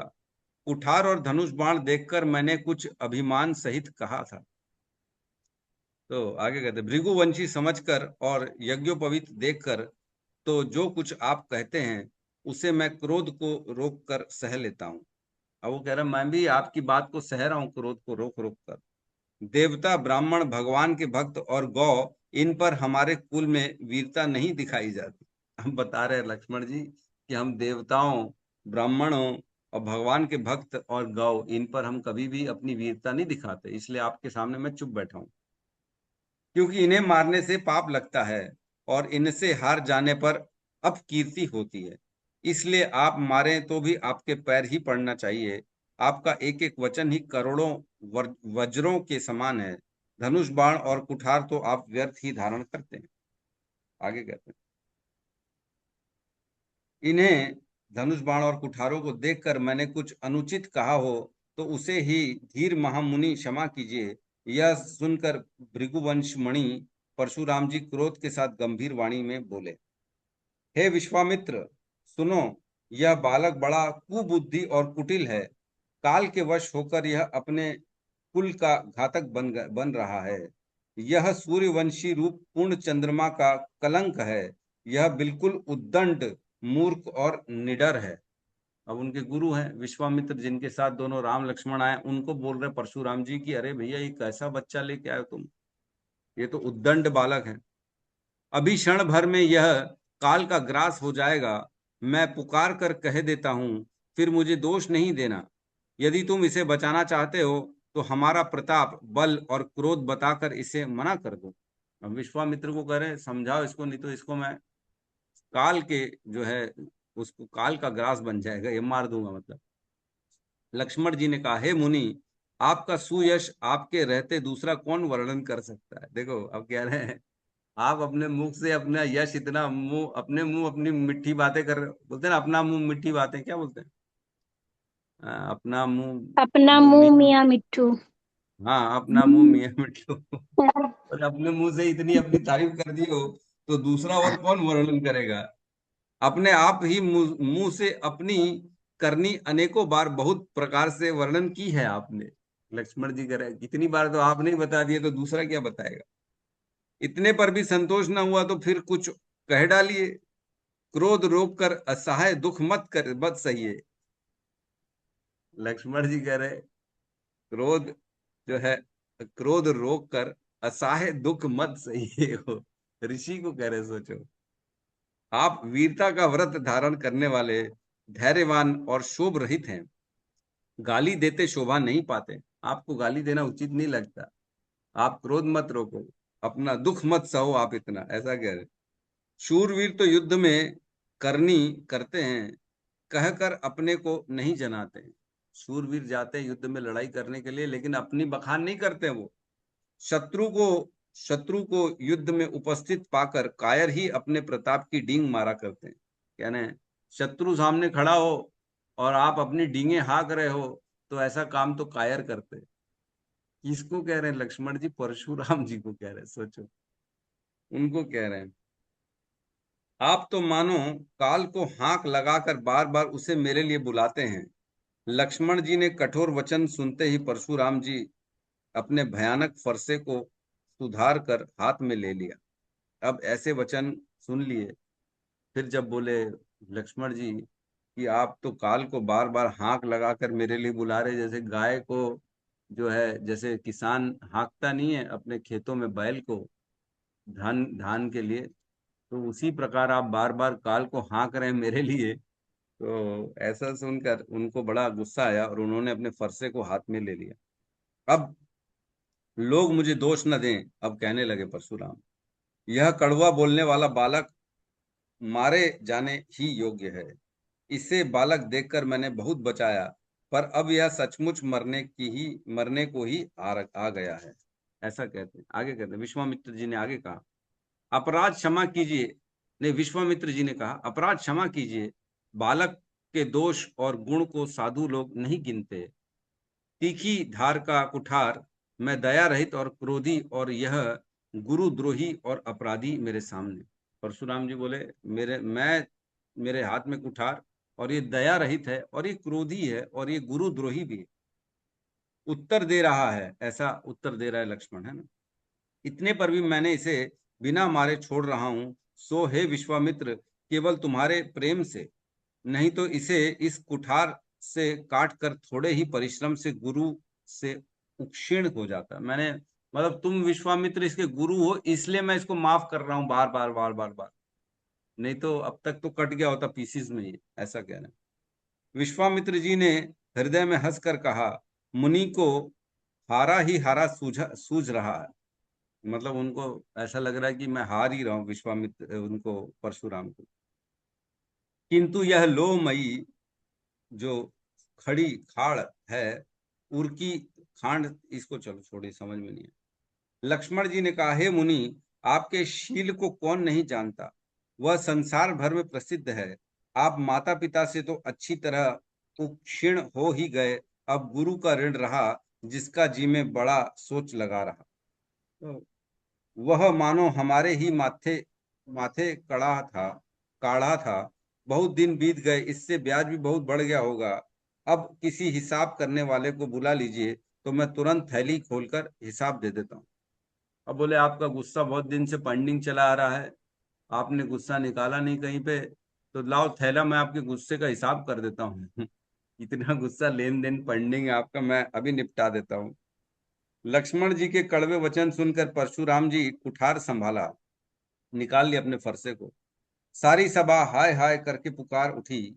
S1: कुठार और धनुष बाण देखकर मैंने कुछ अभिमान सहित कहा था। तो आगे कहते, भृगुवंशी समझकर और यज्ञोपवीत देखकर तो जो कुछ आप कहते हैं उसे मैं क्रोध को रोक कर सह लेता हूँ। अब वो कह रहा मैं भी आपकी बात को सह रहा हूँ, क्रोध को रोक रोक कर। देवता, ब्राह्मण, भगवान के भक्त और गौ, इन पर हमारे कुल में वीरता नहीं दिखाई जाती। हम बता रहे हैं लक्ष्मण जी कि हम देवताओं, ब्राह्मणों और भगवान के भक्त और गौ, इन पर हम कभी भी अपनी वीरता नहीं दिखाते, इसलिए आपके सामने मैं चुप बैठा हूं। क्योंकि इन्हें मारने से पाप लगता है और इनसे हार जाने पर अपकीर्ति होती है। इसलिए आप मारें तो भी आपके पैर ही पड़ना चाहिए। आपका एक एक वचन ही करोड़ों वज्रों के समान है। धनुष बाण और कुठार तो आप व्यर्थ ही धारण करते हैं। आगे कहते हैं, इन्हें धनुष बाण और कुठारों को देखकर मैंने कुछ अनुचित कहा हो तो उसे ही धीर महामुनि क्षमा कीजिए। यह सुनकर भृगुवंश मणि परशुराम जी क्रोध के साथ गंभीर वाणी में बोले, हे विश्वामित्र, सुनो, यह बालक बड़ा कुबुद्धि और कुटिल है। काल के वश होकर यह अपने कुल का घातक बन रहा है। यह सूर्यवंशी रूप पूर्ण चंद्रमा का कलंक है। यह बिल्कुल उद्दंड, मूर्ख और निडर है। अब उनके गुरु हैं विश्वामित्र, जिनके साथ दोनों राम लक्ष्मण आए, उनको बोल रहे परशुराम जी की अरे भैया ये कैसा बच्चा लेके आए तुम, ये तो उद्दंड बालक है। अभी क्षण भर में यह काल का ग्रास हो जाएगा। मैं पुकार कर कह देता हूँ फिर मुझे दोष नहीं देना। यदि तुम इसे बचाना चाहते हो तो हमारा प्रताप, बल और क्रोध बताकर इसे मना कर दो। अब विश्वामित्र को कह रहे समझाओ इसको, नहीं तो इसको मैं काल के जो है उसको काल का ग्रास बन जाएगा, ये मार दूंगा मतलब। लक्ष्मण जी ने कहा, हे मुनि, आपका सुयश आपके रहते दूसरा कौन वर्णन कर सकता है। देखो अब कह रहे हैं आप अपने मुख से अपना यश इतना मुंह अपने मुंह अपनी मिट्ठी बातें कर रहे हो। बोलते हैं ना अपना मुंह मिट्ठी बातें, क्या बोलते हैं? अपना मुंह
S7: अपना
S1: बोली।
S7: मुंह मियाँ मिट्ठू।
S1: हाँ, अपना मुंह मियां मिट्ठू। और अपने मुंह से इतनी अपनी तारीफ कर दी हो तो दूसरा और कौन वर्णन करेगा। अपने आप ही मुंह मुंह से अपनी करनी अनेकों बार बहुत प्रकार से वर्णन की है आपने। लक्ष्मण जी कह रहे कितनी बार तो आपने ही बता दिए, तो दूसरा क्या बताएगा। इतने पर भी संतोष न हुआ तो फिर कुछ कह डालिए। क्रोध रोक कर असहाय दुख मत सहिए। लक्ष्मण जी कह रहे क्रोध जो है, क्रोध रोक कर असहाय दुख मत सहिए हो। ऋषि को कह रहे सोचो, आप वीरता का व्रत धारण करने वाले, धैर्यवान और शोभ रहित हैं। गाली देते शोभा नहीं पाते। आपको गाली देना उचित नहीं लगता। आप क्रोध मत रोको, अपना दुख मत सहो आप इतना, ऐसा कह रहे। शूरवीर तो युद्ध में करनी करते हैं, कहकर अपने को नहीं जनाते हैं। शूरवीर जाते हैं युद्ध में लड़ाई करने के लिए, लेकिन अपनी बखान नहीं करते वो। शत्रु को शत्रु को युद्ध में उपस्थित पाकर कायर ही अपने प्रताप की डींग मारा करते हैं। कहने हैं, शत्रु सामने खड़ा हो और आप अपनी डींगे हाँक रहे हो, तो ऐसा काम तो कायर करते हैं। किसको कह रहे हैं लक्ष्मण जी? परशुराम जी को कह रहे हैं, सोचो उनको कह रहे हैं। आप तो मानो काल को हाँक लगाकर बार बार उसे मेरे लिए बुलाते हैं। लक्ष्मण जी ने कठोर वचन सुनते ही परशुराम जी अपने भयानक फरसे को सुधार कर हाथ में ले लिया। अब ऐसे वचन सुन लिए, फिर जब बोले लक्ष्मण जी कि आप तो काल को बार बार हाँक लगाकर मेरे लिए बुला रहे, जैसे गाय को जो है, जैसे किसान हाँकता नहीं है अपने खेतों में बैल को धान धान के लिए, तो उसी प्रकार आप बार बार काल को हाँक रहे हैं मेरे लिए। तो ऐसा सुनकर उनको बड़ा गुस्सा आया और उन्होंने अपने फरसे को हाथ में ले लिया। अब लोग मुझे दोष न दें, अब कहने लगे परशुराम, यह कड़वा बोलने वाला बालक मारे जाने ही योग्य है। इसे बालक देखकर मैंने बहुत बचाया, पर अब यह सचमुच मरने को ही आ गया है। ऐसा कहते हैं। आगे कहते हैं, विश्वामित्र जी ने आगे कहा, अपराध क्षमा कीजिए। नहीं, विश्वामित्र जी ने कहा, अपराध क्षमा कीजिए। बालक के दोष और गुण को साधु लोग नहीं गिनते। तीखी धार का कुठार, मैं दया रहित और क्रोधी, और यह गुरुद्रोही और अपराधी मेरे सामने। परशुराम जी बोले, मेरे हाथ में कुठार, और ये दया रहित है, और ये क्रोधी है, और ये गुरुद्रोही भी है। उत्तर दे रहा है, ऐसा उत्तर दे रहा है लक्ष्मण, है ना। इतने पर भी मैंने इसे बिना मारे छोड़ रहा हूं। सो हे विश्वामित्र, केवल तुम्हारे प्रेम से, नहीं तो इसे इस कुठार से काट कर थोड़े ही परिश्रम से गुरु से उपक्षीण हो जाता। मैंने मतलब तुम विश्वामित्र इसके गुरु हो, इसलिए मैं इसको माफ कर रहा हूं बार बार बार बार बार, नहीं तो अब तक तो कट गया होता पीसीज में ही। ऐसा कहना। विश्वामित्र जी ने हृदय में हंसकर कहा, मुनि को हारा ही हारा सूझ रहा है। मतलब उनको ऐसा लग रहा है कि मैं हार ही रहा हूं, विश्वामित्र उनको परशुराम को। किंतु यह लोहमयी जो खड़ी खाड़ है, उर्की खांड, इसको चलो छोड़िए, समझ में नहीं है। लक्ष्मण जी ने कहा, हे मुनि, आपके शील को कौन नहीं जानता, वह संसार भर में प्रसिद्ध है। आप माता पिता से तो अच्छी तरह उपक्षीण हो ही गए, अब गुरु का ऋण रहा, जिसका जी में बड़ा सोच लगा रहा। तो वह मानो हमारे ही माथे माथे काढ़ा था। बहुत दिन बीत गए, इससे ब्याज भी बहुत बढ़ गया होगा। अब किसी हिसाब करने वाले को बुला लीजिए, तो मैं तुरंत थैली खोलकर हिसाब दे देता हूँ। अब बोले, आपका गुस्सा बहुत दिन से पेंडिंग चला आ रहा है, आपने गुस्सा निकाला नहीं कहीं पे, तो लाओ थैला, मैं आपके गुस्से का हिसाब कर देता हूँ। इतना गुस्सा लेन देन पेंडिंग है आपका, मैं अभी निपटा देता हूँ। लक्ष्मण जी के कड़वे वचन सुनकर परशुराम जी कुठार संभाला, निकाल लिया अपने फरसे को। सारी सभा हाय हाय करके पुकार उठी।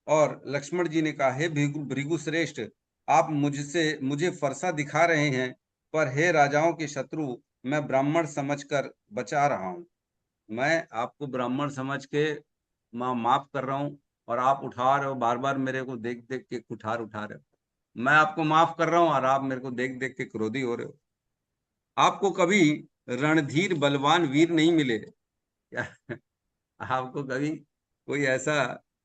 S1: और लक्ष्मण जी ने कहा, हे भृगु श्रेष्ठ, आप मुझे फरसा दिखा रहे हैं, पर हे राजाओं के शत्रु, मैं ब्राह्मण समझकर बचा रहा हूं। मैं आपको ब्राह्मण समझ के माफ कर रहा हूं, और आप उठा रहे हो, बार बार मेरे को देख देख के कुठार उठा रहे हो। मैं आपको माफ कर रहा हूं और आप मेरे को देख देख के क्रोधी हो रहे हो। आपको कभी रणधीर बलवान वीर नहीं मिले क्या? आपको कभी कोई ऐसा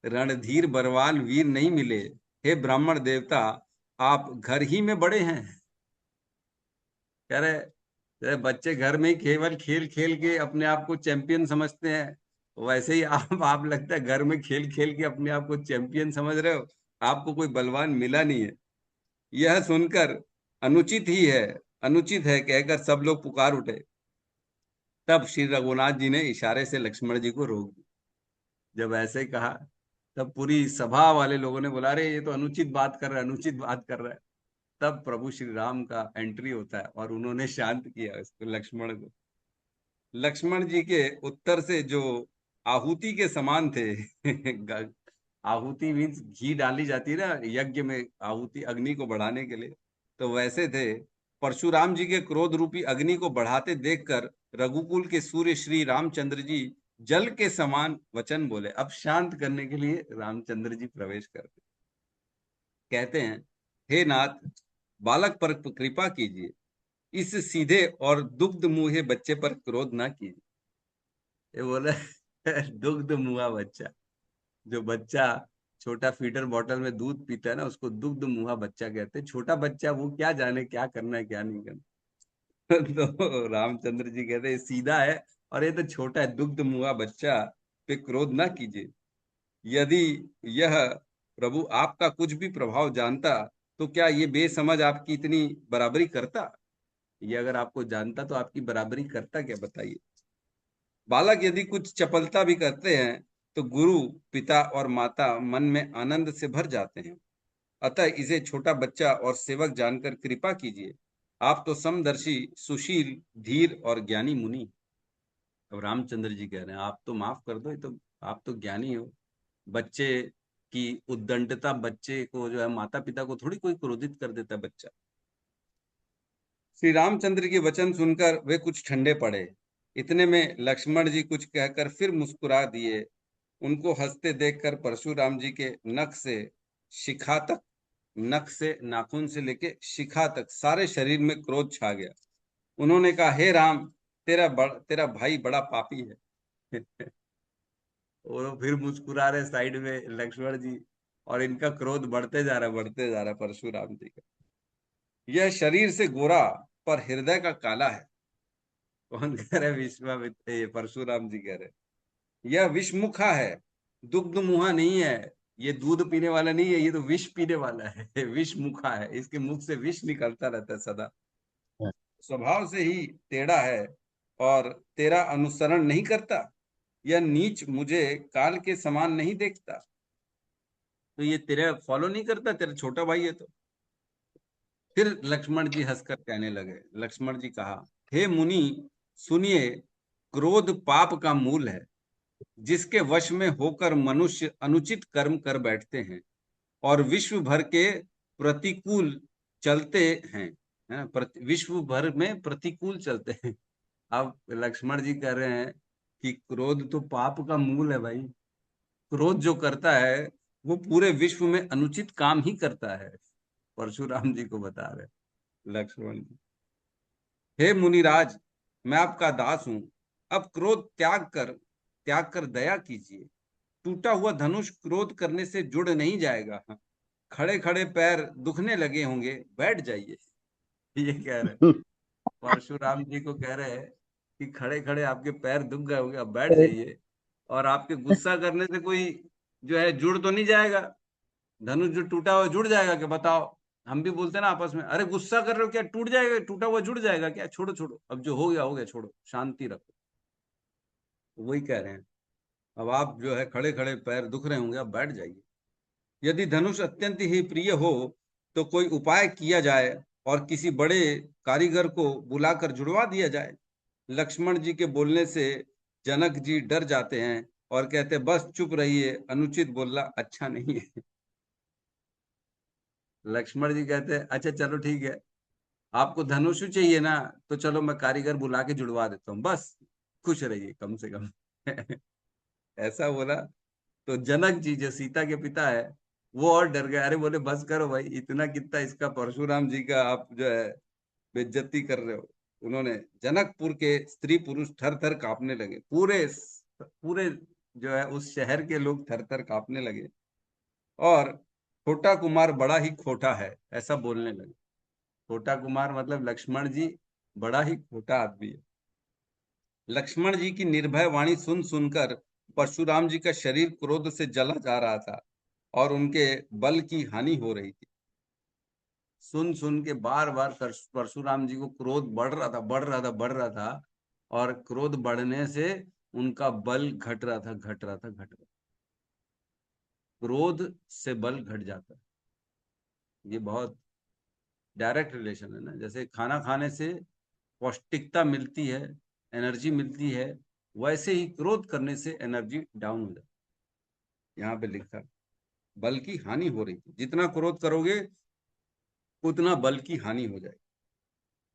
S1: रणधीर बलवान वीर नहीं मिले? हे ब्राह्मण देवता, आप घर ही में बड़े हैं। कह रहे बच्चे घर में ही केवल खेल खेल के अपने आप को चैंपियन समझते हैं, वैसे ही आप लगता है घर में खेल खेल के अपने आप को चैंपियन समझ रहे हो। आपको कोई बलवान मिला नहीं है। यह सुनकर अनुचित है कहकर सब लोग पुकार उठे। तब श्री रघुनाथ जी ने इशारे से लक्ष्मण जी को रोक दिया। जब ऐसे कहा, तब पूरी सभा वाले लोगों ने बोला, अरे ये तो अनुचित बात कर रहा है, अनुचित बात कर रहा है। तब प्रभु श्री राम का एंट्री होता है और उन्होंने शांत किया इसको, लक्ष्मण को। लक्ष्मण जी के उत्तर से जो आहुति के समान थे आहुति मीन्स घी डाली जाती है ना यज्ञ में, आहुति अग्नि को बढ़ाने के लिए, तो वैसे थे। परशुराम जी के क्रोध रूपी अग्नि को बढ़ाते देखकर रघुकुल के सूर्य श्री रामचंद्र जी जल के समान वचन बोले। अब शांत करने के लिए रामचंद्र जी प्रवेश करते, कहते हैं, हे नाथ, बालक पर कृपा कीजिए, इस सीधे और दुग्ध मुहे बच्चे पर क्रोध ना कीजिए। ये बोले दुग्ध मुहा बच्चा, जो बच्चा छोटा फीडर बॉटल में दूध पीता है ना, उसको दुग्ध मुहा बच्चा कहते हैं। छोटा बच्चा वो क्या जाने क्या करना है क्या नहीं करना। तो रामचंद्र जी कहते हैं सीधा है और ये तो छोटा है, दुग्ध मुहा बच्चा पे क्रोध ना कीजिए। यदि यह प्रभु आपका कुछ भी प्रभाव जानता तो क्या ये बेसमझ आपकी इतनी बराबरी करता? ये अगर आपको जानता तो आपकी बराबरी करता क्या, बताइए। बालक यदि कुछ चपलता भी करते हैं तो गुरु, पिता और माता मन में आनंद से भर जाते हैं। अतः इसे छोटा बच्चा और सेवक जानकर कृपा कीजिए। आप तो समदर्शी, सुशील, धीर और ज्ञानी मुनि। अब रामचंद्र जी कह रहे हैं, आप तो माफ कर दो, ये तो आप तो ज्ञानी हो। बच्चे की उद्दंडता, बच्चे को जो है, माता पिता को थोड़ी कोई क्रोधित कर देता है बच्चा। श्री रामचंद्र के वचन सुनकर वे कुछ ठंडे पड़े। इतने में लक्ष्मण जी कुछ कहकर फिर मुस्कुरा दिए। उनको हंसते देखकर परशुराम जी के नख से नाखून से लेके शिखा तक सारे शरीर में क्रोध छा गया। उन्होंने कहा, हे राम, तेरा भाई बड़ा पापी है। वो फिर मुस्कुरा रहे साइड में लक्ष्मण जी, और इनका क्रोध बढ़ते जा रहा है परशुराम जी का। यह शरीर से गोरा पर हृदय का काला है। कौन कह रहे? विश्वामित्र, परशुराम जी कह रहे। यह विषमुखा है, दुग्ध मुहा नहीं है। ये दूध पीने वाला नहीं है, ये तो विष पीने वाला है। विषमुखा है, इसके मुख से विष निकलता रहता है सदा। स्वभाव से ही टेढ़ा है और तेरा अनुसरण नहीं करता। यह नीच मुझे काल के समान नहीं देखता। तो ये तेरे फॉलो नहीं करता, तेरा छोटा भाई है तो। फिर लक्ष्मण जी हंसकर कहने लगे। लक्ष्मण जी कहा, हे मुनि सुनिए, क्रोध पाप का मूल है, जिसके वश में होकर मनुष्य अनुचित कर्म कर बैठते हैं और विश्व भर के प्रतिकूल चलते हैं। विश्व भर में प्रतिकूल चलते हैं। अब लक्ष्मण जी कह रहे हैं कि क्रोध तो पाप का मूल है भाई। क्रोध जो करता है वो पूरे विश्व में अनुचित काम ही करता है। परशुराम जी को बता रहे लक्ष्मण जी। हे मुनिराज, मैं आपका दास हूं। अब क्रोध त्याग कर दया कीजिए। टूटा हुआ धनुष क्रोध करने से जुड़ नहीं जाएगा। खड़े खड़े पैर दुखने लगे होंगे, बैठ जाइए। ये कह रहे परशुराम जी को, कह रहे हैं कि खड़े खड़े आपके पैर दुख गए होंगे, अब बैठ जाइए। और आपके गुस्सा करने से कोई जो है जुड़ तो नहीं जाएगा। धनुष जो टूटा हुआ जुड़ जाएगा क्या, बताओ? हम भी बोलते हैं ना आपस में, अरे गुस्सा कर रहे हो क्या, टूट जाएगा, टूटा हुआ जुड़ जाएगा क्या? छोड़ो छोड़ो, अब जो हो गया छोड़ो, शांति रखो। वही कह रहे हैं, अब आप जो है खड़े खड़े पैर दुख रहे होंगे, अब बैठ जाइए। यदि धनुष अत्यंत ही प्रिय हो तो कोई उपाय किया जाए और किसी बड़े कारीगर को बुलाकर जुड़वा दिया जाए। लक्ष्मण जी के बोलने से जनक जी डर जाते हैं और कहते बस चुप रहिए, अनुचित बोलना अच्छा नहीं है। लक्ष्मण जी कहते अच्छा चलो ठीक है, आपको धनुष चाहिए ना, तो चलो मैं कारीगर बुला के जुड़वा देता हूँ, बस खुश रहिए कम से कम। ऐसा बोला तो जनक जी जो सीता के पिता है वो और डर गए। अरे बोले बस करो भाई, इतना कितना इसका परशुराम जी का आप जो है बेइज्जती कर रहे हो। उन्होंने जनकपुर के स्त्री पुरुष थर थर कांपने लगे, पूरे पूरे जो है उस शहर के लोग थर थर कांपने लगे। और छोटा कुमार बड़ा ही खोटा है ऐसा बोलने लगे। छोटा कुमार मतलब लक्ष्मण जी बड़ा ही खोटा आदमी है। लक्ष्मण जी की निर्भय वाणी सुन सुनकर परशुराम जी का शरीर क्रोध से जला जा रहा था और उनके बल की हानि हो रही थी। सुन सुन के बार बार परशुराम जी को क्रोध बढ़ रहा था, बढ़ रहा था, बढ़ रहा था। और क्रोध बढ़ने से उनका बल घट रहा था, घट रहा था, घट रहा था। क्रोध से बल घट जाता है, ये बहुत डायरेक्ट रिलेशन है ना। जैसे खाना खाने से पौष्टिकता मिलती है, एनर्जी मिलती है, वैसे ही क्रोध करने से एनर्जी डाउन हो जाती है। यहाँ पे लिखा है बल की हानि हो रही थी, जितना क्रोध करोगे उतना बल की हानि हो जाएगी।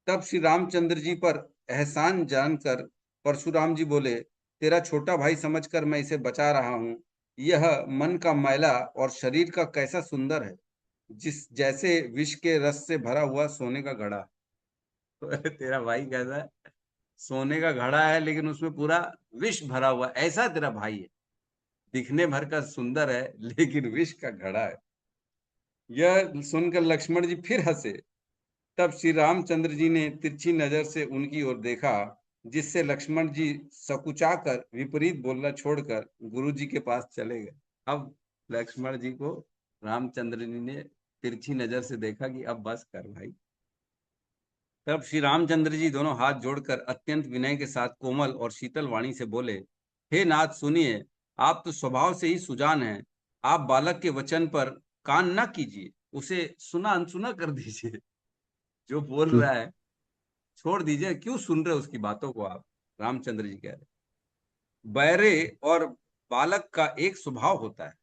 S1: तब श्री रामचंद्र जी पर एहसान जानकर परशुराम जी बोले, तेरा छोटा भाई समझकर मैं इसे बचा रहा हूं। यह मन का मैला और शरीर का कैसा सुंदर है, जिस जैसे विष के रस से भरा हुआ सोने का घड़ा। तो तेरा भाई कैसा है, सोने का घड़ा है लेकिन उसमें पूरा विष भरा हुआ, ऐसा तेरा भाई है। दिखने भर का सुंदर है लेकिन विष का घड़ा है। यह सुनकर लक्ष्मण जी फिर हंसे। तब श्री रामचंद्र जी ने तिरछी नजर से उनकी ओर देखा, जिससे लक्ष्मण जी सकुचाकर विपरीत बोलना छोड़कर गुरु जी के पास चले गए। अब लक्ष्मण जी को रामचंद्र जी ने तिरछी नजर से देखा कि अब बस कर भाई। तब श्री रामचंद्र जी दोनों हाथ जोड़कर अत्यंत विनय के साथ कोमल और शीतल वाणी से बोले, हे नाथ सुनिए, आप तो स्वभाव से ही सुजान हैं। आप बालक के वचन पर कान न कीजिए, उसे सुना अनसुना कर दीजिए। जो बोल रहा है छोड़ दीजिए, क्यों सुन रहे उसकी बातों को आप। रामचंद्र जी कह रहे बर्रे और बालक का एक स्वभाव होता है।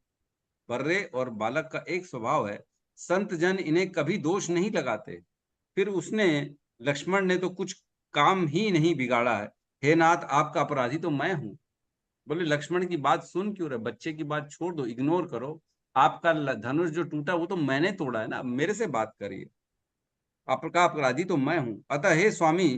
S1: बर्रे और बालक का एक स्वभाव है, संत जन इन्हें कभी दोष नहीं लगाते। फिर उसने लक्ष्मण ने तो कुछ काम ही नहीं बिगाड़ा है। हे नाथ आपका अपराधी तो मैं हूं। बोले लक्ष्मण की बात सुन क्यों रहे, बच्चे की बात छोड़ दो, इग्नोर करो। आपका धनुष जो टूटा वो तो मैंने तोड़ा है ना, मेरे से बात करिए। आपका अपराधी तो मैं हूं। अतः हे स्वामी,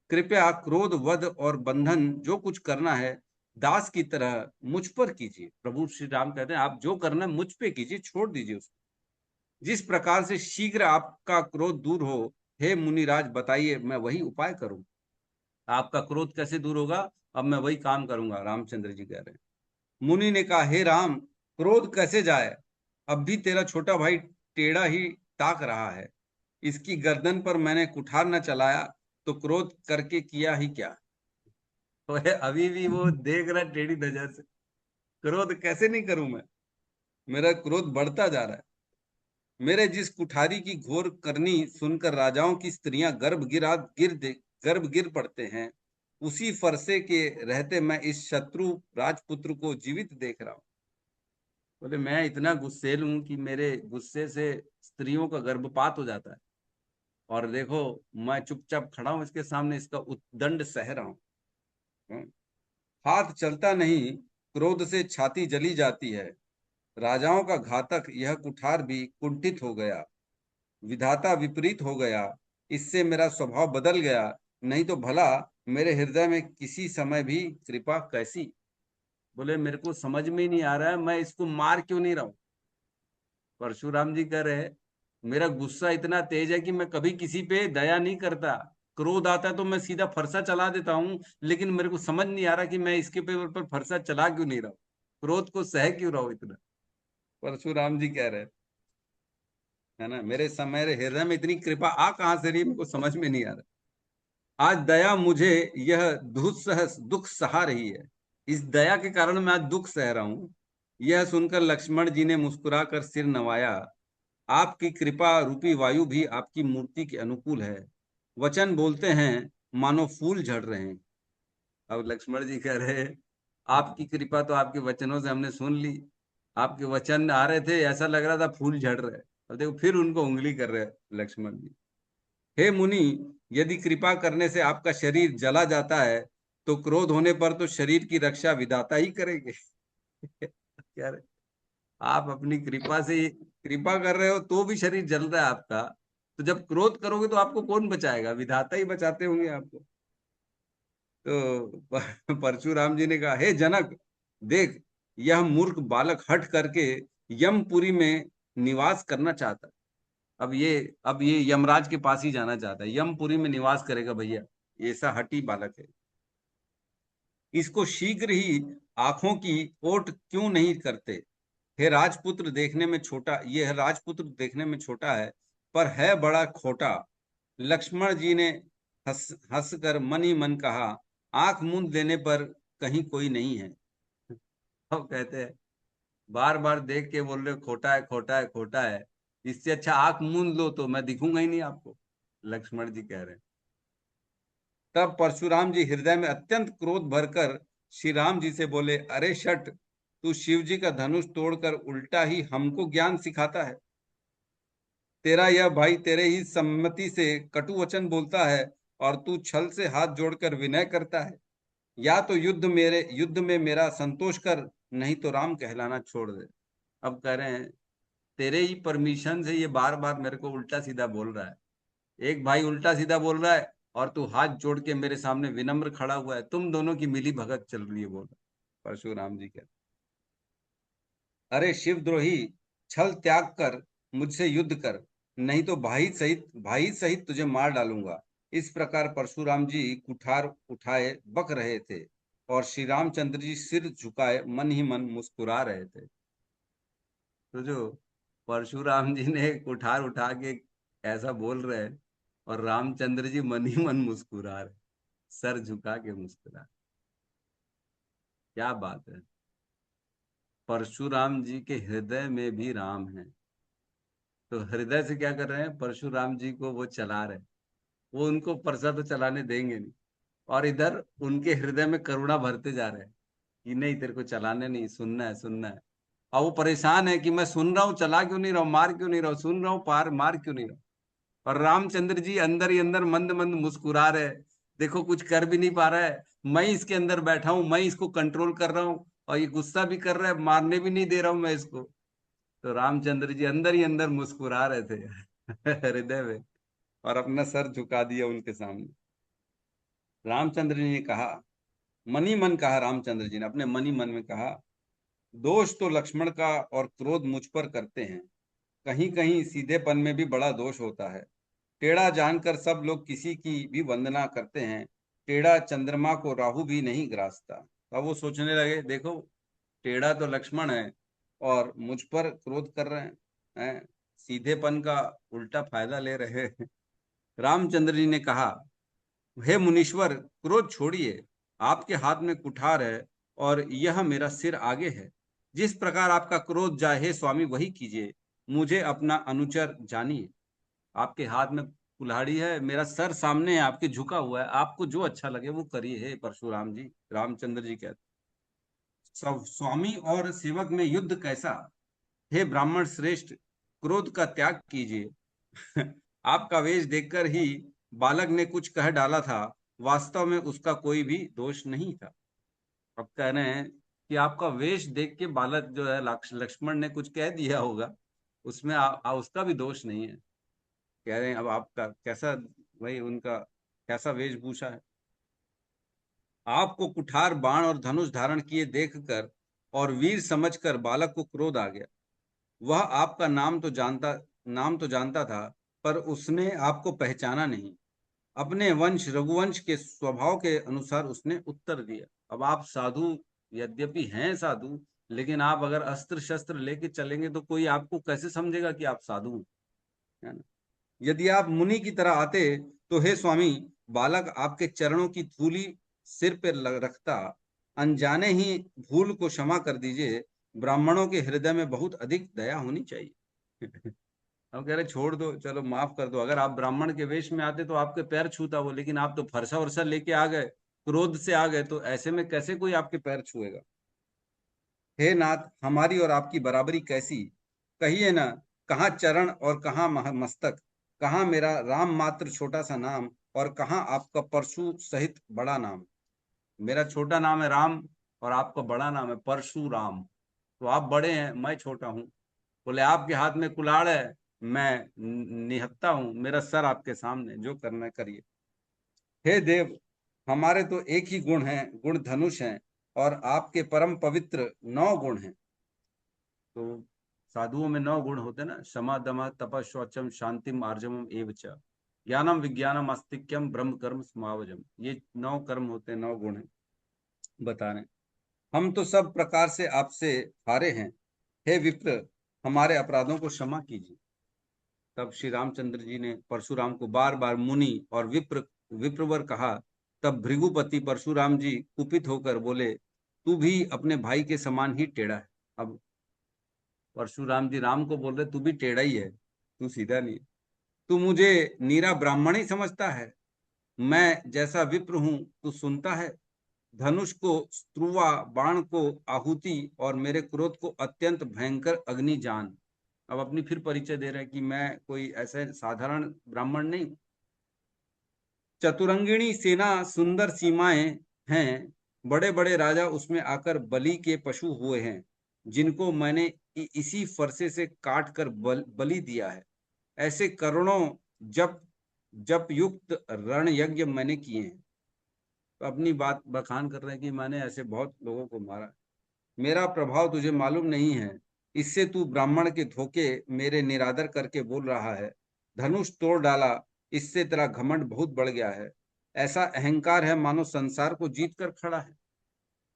S1: कृपया क्रोध वध और बंधन जो कुछ करना है दास की तरह मुझ पर कीजिए। प्रभु श्री राम कहते हैं आप जो करना है मुझ पे कीजिए, छोड़ दीजिए उसको। जिस प्रकार से शीघ्र आपका क्रोध दूर हो, हे मुनिराज बताइए, मैं वही उपाय करूं। आपका क्रोध कैसे दूर होगा, अब मैं वही काम करूंगा। रामचंद्र जी कह रहे हैं। मुनि ने कहा, हे राम, क्रोध कैसे जाए, अब भी तेरा छोटा भाई टेढ़ा ही ताक रहा है। इसकी गर्दन पर मैंने कुठार न चलाया तो क्रोध करके किया ही क्या। तो अभी भी वो देख रहा है टेढ़ी नजर से, क्रोध कैसे नहीं करूं मैं, मेरा क्रोध बढ़ता जा रहा है। मेरे जिस कुठारी की घोर करनी सुनकर राजाओं की स्त्रियां गर्भ गिर पड़ते हैं, उसी फरसे के रहते मैं इस शत्रु राजपुत्र को जीवित देख रहा हूं। बोले मैं इतना गुस्सेल हूं कि मेरे गुस्से से स्त्रियों का गर्भपात हो जाता है, और देखो मैं चुपचाप खड़ा हूं इसके सामने, इसका उद्दंड सह रहा हूं। हाथ चलता नहीं, क्रोध से छाती जली जाती है। राजाओं का घातक यह कुठार भी कुंठित हो गया, विधाता विपरीत हो गया। इससे मेरा स्वभाव बदल गया, नहीं तो भला मेरे हृदय में किसी समय भी कृपा कैसी। बोले मेरे को समझ में ही नहीं आ रहा है मैं इसको मार क्यों नहीं रहा हूं। परशुराम जी कह रहे मेरा गुस्सा इतना तेज है कि मैं कभी किसी पे दया नहीं करता। क्रोध आता है तो मैं सीधा फरसा चला देता हूं, लेकिन मेरे को समझ नहीं आ रहा कि मैं इसके पर फरसा चला क्यों नहीं रहा हूं, क्रोध को सह क्यों रहा हूं इतना। परशुराम जी कह रहे है ना, मेरे हृदय में इतनी कृपा आ कहां से रही, मेरे को समझ में नहीं आ रहा। आज दया मुझे यह दुख सहा रही है, इस दया के कारण मैं आज दुख सह रहा हूं। यह सुनकर लक्ष्मण जी ने मुस्कुराकर सिर नवाया। आपकी कृपा रूपी वायु भी आपकी मूर्ति के अनुकूल है। वचन बोलते हैं मानो फूल झड़ रहे हैं। अब लक्ष्मण जी कह रहे आपकी कृपा तो आपके वचनों से हमने सुन ली। आपके वचन आ रहे थे, ऐसा लग रहा था फूल झड़ रहे। अब देखो फिर उनको उंगली कर रहे हैं लक्ष्मण जी। हे मुनि, यदि कृपा करने से आपका शरीर जला जाता है तो क्रोध होने पर तो शरीर की रक्षा विधाता ही करेंगे। क्या रे? आप अपनी कृपा से कृपा कर रहे हो तो भी शरीर जल रहा है आपका, तो जब क्रोध करोगे तो आपको कौन बचाएगा? विधाता ही बचाते होंगे आपको। तो परशुराम जी ने कहा, हे जनक, देख, यह मूर्ख बालक हठ करके यमपुरी में निवास करना चाहता है। अब ये यमराज के पास ही जाना चाहता है, यमपुरी में निवास करेगा भैया। ऐसा हठी बालक है। इसको शीघ्र ही आंखों की ओट क्यों नहीं करते? हे राजपुत्र, देखने में छोटा, ये है राजपुत्र देखने में छोटा है पर है बड़ा खोटा। लक्ष्मण जी ने हंस हंसकर मन ही मन कहा, आंख मूंद लेने पर कहीं कोई नहीं है। अब कहते हैं, बार बार देख के बोल रहे हो खोटा है, खोटा है, खोटा है, इससे अच्छा आंख मूंद लो तो मैं दिखूंगा ही नहीं आपको। लक्ष्मण जी कह रहे हैं। तब परशुराम जी हृदय में अत्यंत क्रोध भरकर श्री राम जी से बोले, अरे शठ, तू शिव जी का धनुष तोड़कर उल्टा ही हमको ज्ञान सिखाता है। तेरा यह भाई तेरे ही सम्मति से कटु वचन बोलता है और तू छल से हाथ जोड़कर विनय करता है। या तो युद्ध में मेरा संतोष कर, नहीं तो राम कहलाना छोड़ दे। अब कह रहे हैं, तेरे ही परमिशन से ये बार बार मेरे को उल्टा सीधा बोल रहा है। एक भाई उल्टा सीधा बोल रहा है और तू हाथ जोड़ के मेरे सामने विनम्र खड़ा हुआ है। तुम दोनों की मिली भगत चल रही है, बोल रहा परशुराम जी कहते, अरे शिवद्रोही, छल त्याग कर मुझसे युद्ध कर, नहीं तो भाई सहित तुझे मार डालूंगा। इस प्रकार परशुराम जी कुठार उठाए बक रहे थे और श्री रामचंद्र जी सिर झुकाए मन ही मन मुस्कुरा रहे थे। तो जो परशुराम जी ने कुठार उठा के ऐसा बोल रहे हैं और रामचंद्र जी मन ही मन मुस्कुरा रहे, सर झुका के मुस्कुरा। क्या बात है! परशुराम जी के हृदय में भी राम है। तो हृदय से क्या कर रहे हैं? परशुराम जी को वो चला रहे हैं। वो उनको परसा तो चलाने देंगे नहीं, और इधर उनके हृदय में करुणा भरते जा रहे हैं कि नहीं, तेरे को चलाने नहीं, सुनना है, सुनना है। और वो परेशान है कि मैं सुन रहा हूँ, चला क्यों नहीं रहा हूँ, मार क्यों नहीं रहा हूँ, सुन रहा हूँ, पार मार क्यों नहीं रहा हूँ। और रामचंद्र जी अंदर ही अंदर मंद मंद मुस्कुरा रहे हैं। देखो कुछ कर भी नहीं पा रहा है, मैं इसके अंदर बैठा हूं, मैं इसको कंट्रोल कर रहा हूँ, और ये गुस्सा भी कर रहा है, मारने भी नहीं दे रहा हूं मैं इसको। तो रामचंद्र जी अंदर ही अंदर मुस्कुरा रहे थे हृदय में, और अपना सर झुका दिया उनके सामने। रामचंद्र जी ने कहा, मनी मन कहा, रामचंद्र जी ने अपने मनी मन में कहा, दोष तो लक्ष्मण का और क्रोध मुझ पर करते हैं, कहीं कहीं सीधेपन में भी बड़ा दोष होता है। टेढ़ा जानकर सब लोग किसी की भी वंदना करते हैं, टेढ़ा चंद्रमा को राहु भी नहीं ग्रासता। अब वो सोचने लगे, देखो टेढ़ा तो लक्ष्मण है और मुझ पर क्रोध कर रहे हैं, सीधेपन का उल्टा फायदा ले रहे हैं। रामचंद्र जी ने कहा, हे मुनीश्वर, क्रोध छोड़िए, आपके हाथ में कुठार है और यह मेरा सिर आगे है। जिस प्रकार आपका क्रोध जाए, हे स्वामी, वही कीजिए, मुझे अपना अनुचर जानिए। आपके हाथ में कुल्हाड़ी है, मेरा सर सामने है, आपके झुका हुआ है, आपको जो अच्छा लगे वो करिए। हे परशुराम जी, रामचंद्र जी कहते, सब स्वामी और सेवक में युद्ध कैसा? हे ब्राह्मण श्रेष्ठ, क्रोध का त्याग कीजिए। आपका वेश देखकर ही बालक ने कुछ कह डाला था, वास्तव में उसका कोई भी दोष नहीं था। अब कह रहे हैं कि आपका वेश देख के बालक जो है लक्ष्मण ने कुछ कह दिया होगा, उसमें उसका भी दोष नहीं है। कह रहे हैं अब आपका कैसा, वही उनका कैसा वेशभूषा है। आपको कुठार, बाण और धनुष धारण किए देखकर और वीर समझकर बालक को क्रोध आ गया। वह आपका नाम तो जानता था, पर उसने आपको पहचाना नहीं। अपने वंश रघुवंश के स्वभाव के अनुसार उसने उत्तर दिया। अब आप साधु, यद्यपि हैं साधु, लेकिन आप अगर अस्त्र शस्त्र लेके चलेंगे तो कोई आपको कैसे समझेगा कि आप साधु हैं, है ना? यदि आप मुनि की तरह आते तो हे स्वामी, बालक आपके चरणों की धूलि सिर पर रखता। अनजाने ही भूल को क्षमा कर दीजिए, ब्राह्मणों के हृदय में बहुत अधिक दया होनी चाहिए। हम कह रहे छोड़ दो, चलो माफ कर दो। अगर आप ब्राह्मण के वेश में आते तो आपके पैर छूता वो, लेकिन आप तो फरसा वरसा लेके आ गए, क्रोध से आ गए तो ऐसे में कैसे कोई आपके पैर छुएगा। हे नाथ, हमारी और आपकी बराबरी कैसी, कहिए ना, कहाँ चरण और कहाँ मस्तक, कहाँ मेरा राम मात्र छोटा सा नाम और कहाँ आपका परशु सहित बड़ा नाम। मेरा छोटा नाम है राम और आपका बड़ा नाम है परशुराम। तो आप बड़े हैं, मैं छोटा हूँ। बोले आपके हाथ में कुल्हाड़ है, मैं निहत्था हूँ, मेरा सर आपके सामने, जो करना है करिए। हे देव, हमारे तो एक ही गुण है, गुण धनुष हैं, और आपके परम पवित्र 9 गुण हैं। तो साधुओं में 9 गुण होते हैं ना, क्षमा दमा तप शौचम शांतिम आर्जवम एवच ज्ञानम विज्ञानम आस्तिक्यम ब्रह्म कर्म समावजम। ये 9 कर्म होते हैं, 9 गुण हैं, बता रहे हैं। हम तो सब प्रकार से आपसे हारे हैं, हे विप्र, हमारे अपराधों को क्षमा कीजिए। तब श्री रामचंद्र जी ने परशुराम को बार बार मुनि और विप्रवर कहा। तब भृगुपति परशुराम जी कुपित होकर बोले, तू भी अपने भाई के समान ही टेढ़ा है। अब परशुराम जी राम को बोल रहे, तू भी टेढ़ा ही है, तू सीधा नहीं। तू मुझे नीरा ब्राह्मण ही समझता है, मैं जैसा विप्र हूं तू सुनता है। धनुष को स्त्रुवा, बाण को आहुति और मेरे क्रोध को अत्यंत भयंकर अग्नि जान। अब अपनी फिर परिचय दे रहे हैं कि मैं कोई ऐसे साधारण ब्राह्मण नहीं हूं। चतुरंगिणी सेना, सुंदर सीमाएं हैं, बड़े बड़े राजा उसमें आकर बलि के पशु हुए हैं, जिनको मैंने इसी फरसे से काट कर बलि दिया है। ऐसे करोड़ों जप जप युक्त रण यज्ञ मैंने किए हैं। तो अपनी बात बखान कर रहे हैं कि मैंने ऐसे बहुत लोगों को मारा। मेरा प्रभाव तुझे मालूम नहीं है, इससे तू ब्राह्मण के धोखे मेरे निरादर करके बोल रहा है। धनुष तोड़ डाला, इससे तेरा घमंड बहुत बढ़ गया है। ऐसा अहंकार है मानो संसार को जीत कर खड़ा है।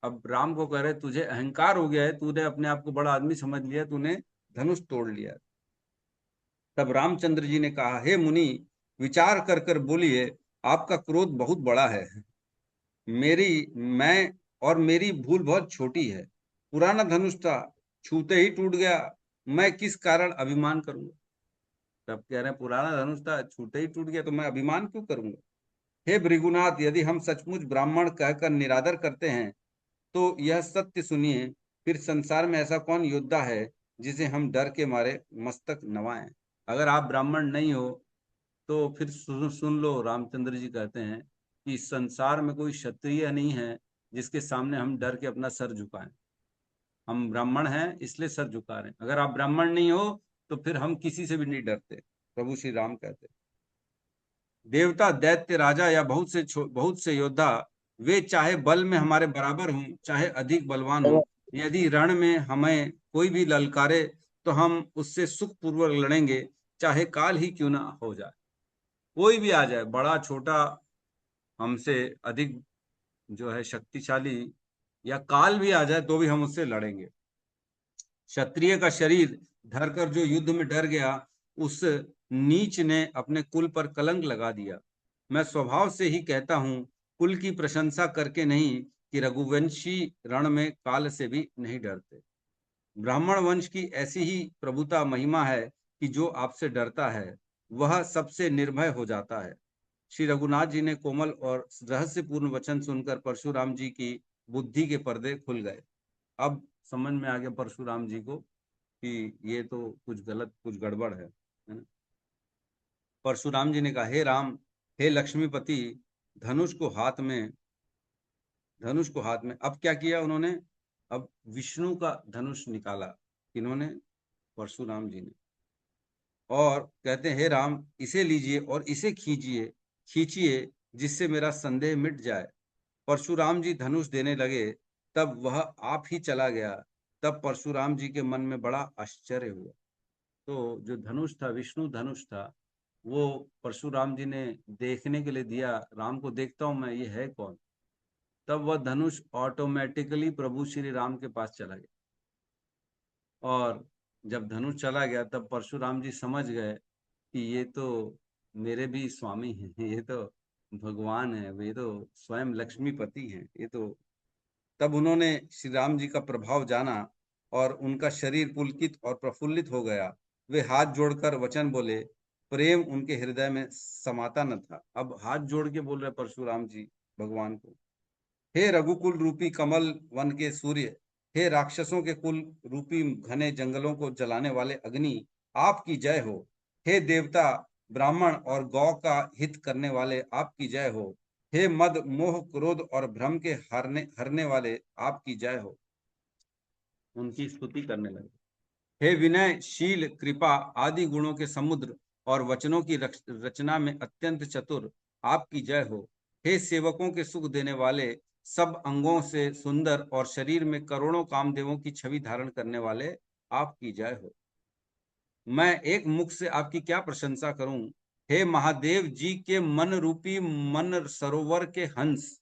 S1: अब राम को कह रहे, तुझे अहंकार हो गया है, तूने अपने आप को बड़ा आदमी समझ लिया, तूने धनुष तोड़ लिया। तब रामचंद्र जी ने कहा, हे मुनि, विचार कर कर बोलिए, आपका क्रोध बहुत बड़ा है। मेरी भूल बहुत छोटी है। पुराना धनुष था, छूते ही टूट गया, मैं किस कारण अभिमान करूंगा। तब कह रहे हैं, पुराना धनुष था, छूते ही टूट गया, तो मैं अभिमान क्यों करूंगा। हे भृगुनाथ, यदि हम सचमुच ब्राह्मण कहकर निरादर करते हैं तो यह सत्य सुनिए, फिर संसार में ऐसा कौन योद्धा है जिसे हम डर के मारे मस्तक नवाएं। अगर आप ब्राह्मण नहीं हो तो फिर सुन लो, रामचंद्र जी कहते हैं कि इस संसार में कोई क्षत्रिय नहीं है जिसके सामने हम डर के अपना सर झुकाएं। हम ब्राह्मण हैं इसलिए सर झुका रहे हैं। अगर आप ब्राह्मण नहीं हो तो फिर हम किसी से भी नहीं डरते। प्रभु श्री राम कहते, देवता, दैत्य, राजा या बहुत से योद्धा, वे चाहे बल में हमारे बराबर हों चाहे अधिक बलवान हों, यदि रण में हमें कोई भी ललकारे तो हम उससे सुखपूर्वक लड़ेंगे, चाहे काल ही क्यों ना हो जाए। कोई भी आ जाए, बड़ा छोटा, हमसे अधिक जो है शक्तिशाली, या काल भी आ जाए तो भी हम उससे लड़ेंगे। क्षत्रिय का शरीर धरकर जो युद्ध में डर गया, उस नीच ने अपने कुल पर कलंक लगा दिया। मैं स्वभाव से ही कहता हूँ, कुल की प्रशंसा करके नहीं, कि रघुवंशी रण में काल से भी नहीं डरते। ब्राह्मण वंश की ऐसी ही प्रभुता महिमा है कि जो आपसे डरता है वह सबसे निर्भय हो जाता है। श्री रघुनाथ जी ने कोमल और रहस्यपूर्ण वचन सुनकर परशुराम जी की बुद्धि के पर्दे खुल गए। अब समझ में आ गया परशुराम जी को कि ये तो कुछ गलत, कुछ गड़बड़ है ना। परशुराम जी ने कहा, हे राम, हे लक्ष्मीपति, धनुष को हाथ में धनुष को हाथ में अब क्या किया उन्होंने, अब विष्णु का धनुष निकाला। इन्होंने, परशुराम जी ने, और कहते हैं, हे राम, इसे लीजिए और इसे खींचिए खींचिए, जिससे मेरा संदेह मिट जाए। परशुराम जी धनुष देने लगे, तब वह आप ही चला गया। तब परशुराम जी के मन में बड़ा आश्चर्य हुआ। तो जो धनुष था, विष्णु धनुष था, वो परशुराम जी ने देखने के लिए दिया। राम को देखता हूं मैं, ये है कौन। तब वह धनुष ऑटोमेटिकली प्रभु श्री राम के पास चला गया। और जब धनुष चला गया तब परशुराम जी समझ गए कि ये तो मेरे भी स्वामी हैं, ये तो भगवान है, ये तो स्वयं लक्ष्मीपति हैं, ये तो। तब उन्होंने श्री राम जी का प्रभाव जाना और उनका शरीर पुलकित और प्रफुल्लित हो गया। वे हाथ जोड़कर वचन बोले, प्रेम उनके हृदय में समाता न था। अब हाथ जोड़ के बोल रहे परशुराम जी भगवान को हे रघुकुल रूपी कमल वन के सूर्य, हे राक्षसों के कुल रूपी घने जंगलों को जलाने वाले अग्नि, आपकी जय हो। हे देवता ब्राह्मण और गौ का हित करने वाले, आपकी जय हो। हे मद मोह क्रोध और भ्रम के हरने वाले, आपकी जय हो। उनकी स्तुति करने लगे। हे विनय शील कृपा आदि गुणों के समुद्र और वचनों की रचना में अत्यंत चतुर, आपकी जय हो। हे सेवकों के सुख देने वाले, सब अंगों से सुंदर और शरीर में करोड़ों कामदेवों की छवि धारण करने वाले, आपकी जय हो। मैं एक मुख से आपकी क्या प्रशंसा करूं। हे महादेव जी के मन रूपी मन सरोवर के हंस।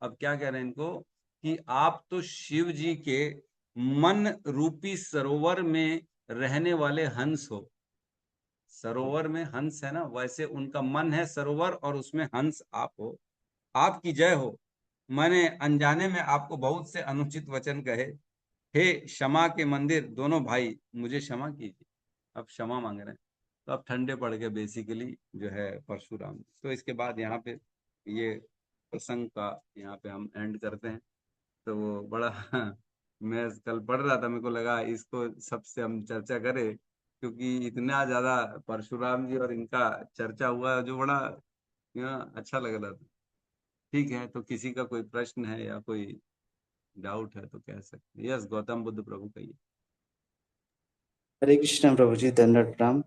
S1: अब क्या कह रहे हैं इनको कि आप तो शिव जी के मन रूपी सरोवर में रहने वाले हंस हो। सरोवर में हंस है ना, वैसे उनका मन है सरोवर और उसमें हंस आप हो। आपकी जय हो। मैंने अनजाने में आपको बहुत से अनुचित वचन कहे। हे क्षमा के मंदिर दोनों भाई, मुझे क्षमा कीजिए। अब क्षमा मांग रहे हैं। तो अब ठंडे पड़ गए बेसिकली जो है परशुराम। तो इसके बाद यहाँ पे ये प्रसंग का यहाँ पे हम एंड करते हैं। तो वो बड़ा मैं कल पढ़ रहा था, मेरे को लगा इसको सबसे हम चर्चा करें, क्योंकि इतना ज्यादा परशुराम जी और इनका चर्चा हुआ जो बड़ा अच्छा लग रहा था। ठीक है, तो किसी का कोई प्रश्न है या कोई डाउट है तो कह सकते हैं। यस, गौतम बुद्ध प्रभु कहिए।
S5: हरे कृष्ण प्रभु जी, दंडवत प्रणाम।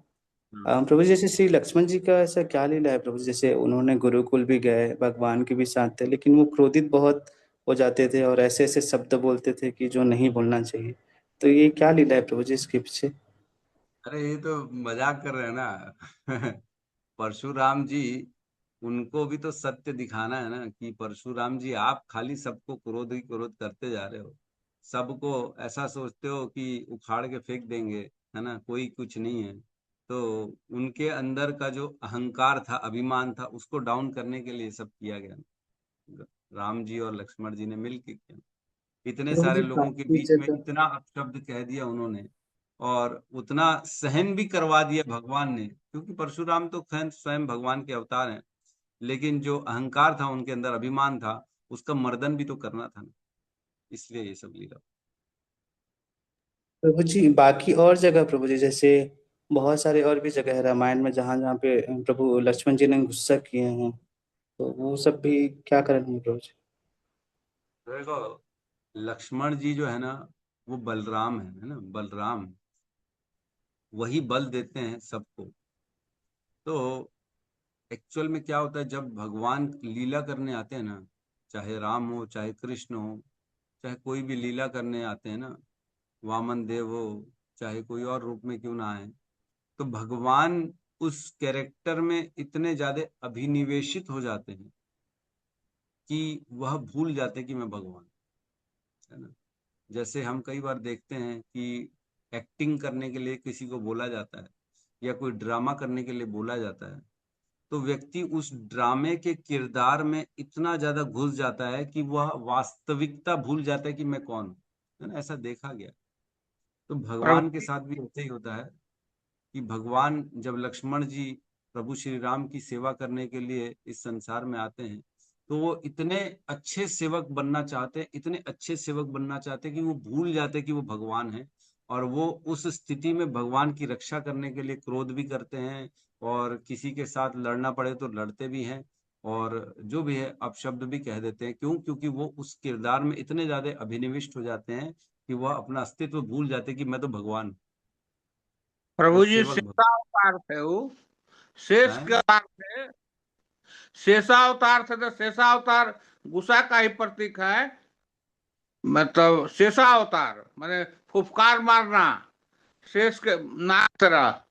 S5: प्रभु जी, जैसे श्री लक्ष्मण जी का ऐसा क्या लीला है प्रभु जी? जैसे उन्होंने गुरुकुल भी गए, भगवान के भी साथ थे, लेकिन वो क्रोधित बहुत हो जाते थे और ऐसे ऐसे शब्द बोलते थे कि जो नहीं बोलना चाहिए। तो ये क्या लीला है प्रभु जी इसके पीछे?
S1: अरे ये तो मजाक कर रहे हैं ना। परशुराम जी, उनको भी तो सत्य दिखाना है ना कि परशुराम जी आप खाली सबको क्रोध ही क्रोध करते जा रहे हो। सबको ऐसा सोचते हो कि उखाड़ के फेंक देंगे, है ना, कोई कुछ नहीं है। तो उनके अंदर का जो अहंकार था, अभिमान था, उसको डाउन करने के लिए सब किया गया। राम जी और लक्ष्मण जी ने मिलकर किया। इतने
S5: प्रभु
S1: सारे
S5: जी
S1: लोगों के
S5: काफी
S1: बीच में
S5: जगह
S1: इतना अपशब्द कह दिया उन्होंने, और उतना सहन भी करवा दिया भगवान ने, क्योंकि परशुराम तो खैर स्वयं भगवान के अवतार हैं। लेकिन जो अहंकार था उनके अंदर, अभिमान था, उसका मर्दन भी तो करना था ना। इसलिए ये सब लीला।
S5: प्रभु जी, बाकी और जगह प्रभु जी, जैसे बहुत सारे और भी जगह है रामायण में जहाँ जहाँ पे प्रभु लक्ष्मण जी ने गुस्सा किए हैं, तो वो सब भी क्या करेंगे प्रभु जी?
S1: देखो, लक्ष्मण जी जो है ना, वो बलराम है ना, बलराम वही बल देते हैं सबको। तो एक्चुअल में क्या होता है, जब भगवान लीला करने आते हैं ना, चाहे राम हो चाहे कृष्ण हो, चाहे कोई भी लीला करने आते हैं ना, वामन देव हो, चाहे कोई और रूप में क्यों ना आए, तो भगवान उस कैरेक्टर में इतने ज्यादा अभिनिवेशित हो जाते हैं कि वह भूल जाते हैं कि मैं भगवान, है ना। जैसे हम कई बार देखते हैं कि एक्टिंग करने के लिए किसी को बोला जाता है या कोई ड्रामा करने के लिए बोला जाता है, तो व्यक्ति उस ड्रामे के किरदार में इतना ज्यादा घुस जाता है कि वह वास्तविकता भूल जाता है कि मैं कौन हूं, है ना। ऐसा देखा गया। तो
S2: प्रभु
S1: भगवान के साथ भी ऐसे ही होता है कि भगवान जब लक्ष्मण जी प्रभु श्री राम की सेवा करने के लिए इस संसार में आते हैं, तो वो इतने अच्छे सेवक बनना चाहते हैं, इतने अच्छे सेवक बनना चाहते हैं कि वो भूल जाते हैं कि वो भगवान है। और वो उस स्थिति में भगवान की रक्षा करने के लिए क्रोध भी करते हैं, और किसी के साथ लड़ना पड़े तो लड़ते भी हैं, और जो भी है अपशब्द भी कह देते हैं। क्यों? क्योंकि वो उस किरदार में इतने ज्यादा अभिनिविष्ट हो जाते हैं कि वह अपना अस्तित्व भूल जाते हैं कि मैं तो भगवान हूं,
S2: प्रभु
S1: बस
S2: जी
S1: सेवक भगवान
S2: शेषावतार थे वो। शेष
S1: है।
S2: के अवतार थे। शेषावतार थे तो शेषावतार गुस्सा का ही प्रतीक है। मतलब शेषावतार माने फुफकार मारना, शेष के नाग तरह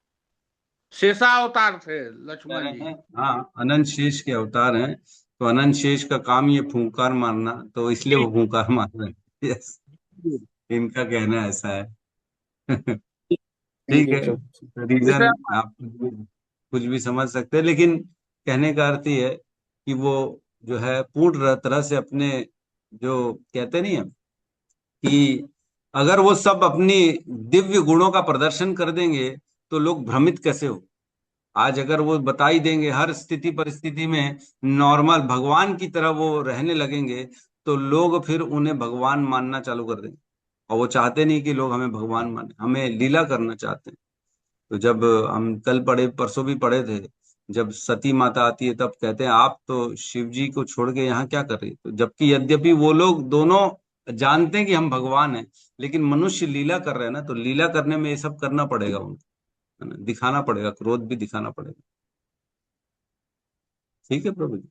S2: शेषावतार थे
S1: कह
S2: लक्ष्मण
S1: रहे
S2: जी।
S1: हैं हाँ, अनंत शेष के अवतार हैं। तो अनंत शेष का काम ये फूंकार मारना, तो इसलिए वो फूंकार मार रहे हैं। यस, इनका कहना ऐसा है।
S5: थैंक
S1: ठीक
S5: यू
S1: है,
S5: प्रभु जी।
S1: रीजन आप कुछ भी समझ सकते हैं, लेकिन कहने का अर्थ ये है कि वो जो है पूर्ण तरह से अपने, जो कहते नहीं है कि अगर वो सब अपनी दिव्य गुणों का प्रदर्शन कर देंगे तो लोग भ्रमित कैसे हो। आज अगर वो बता ही देंगे हर स्थिति परिस्थिति में नॉर्मल भगवान की तरह वो रहने लगेंगे, तो लोग फिर उन्हें भगवान मानना चालू कर देंगे। और वो चाहते नहीं कि लोग हमें भगवान माने, हमें लीला करना चाहते हैं। तो जब हम कल पढ़े, परसों भी पढ़े थे, जब सती माता आती है तब कहते हैं आप तो शिव जी को छोड़ के यहाँ क्या कर रही है। तो जबकि यद्यपि वो लोग दोनों जानते हैं कि हम भगवान हैं, लेकिन मनुष्य लीला कर रहे हैं ना, तो लीला करने में ये सब करना पड़ेगा उनको, है ना, दिखाना पड़ेगा, क्रोध भी दिखाना पड़ेगा। ठीक है प्रभु जी।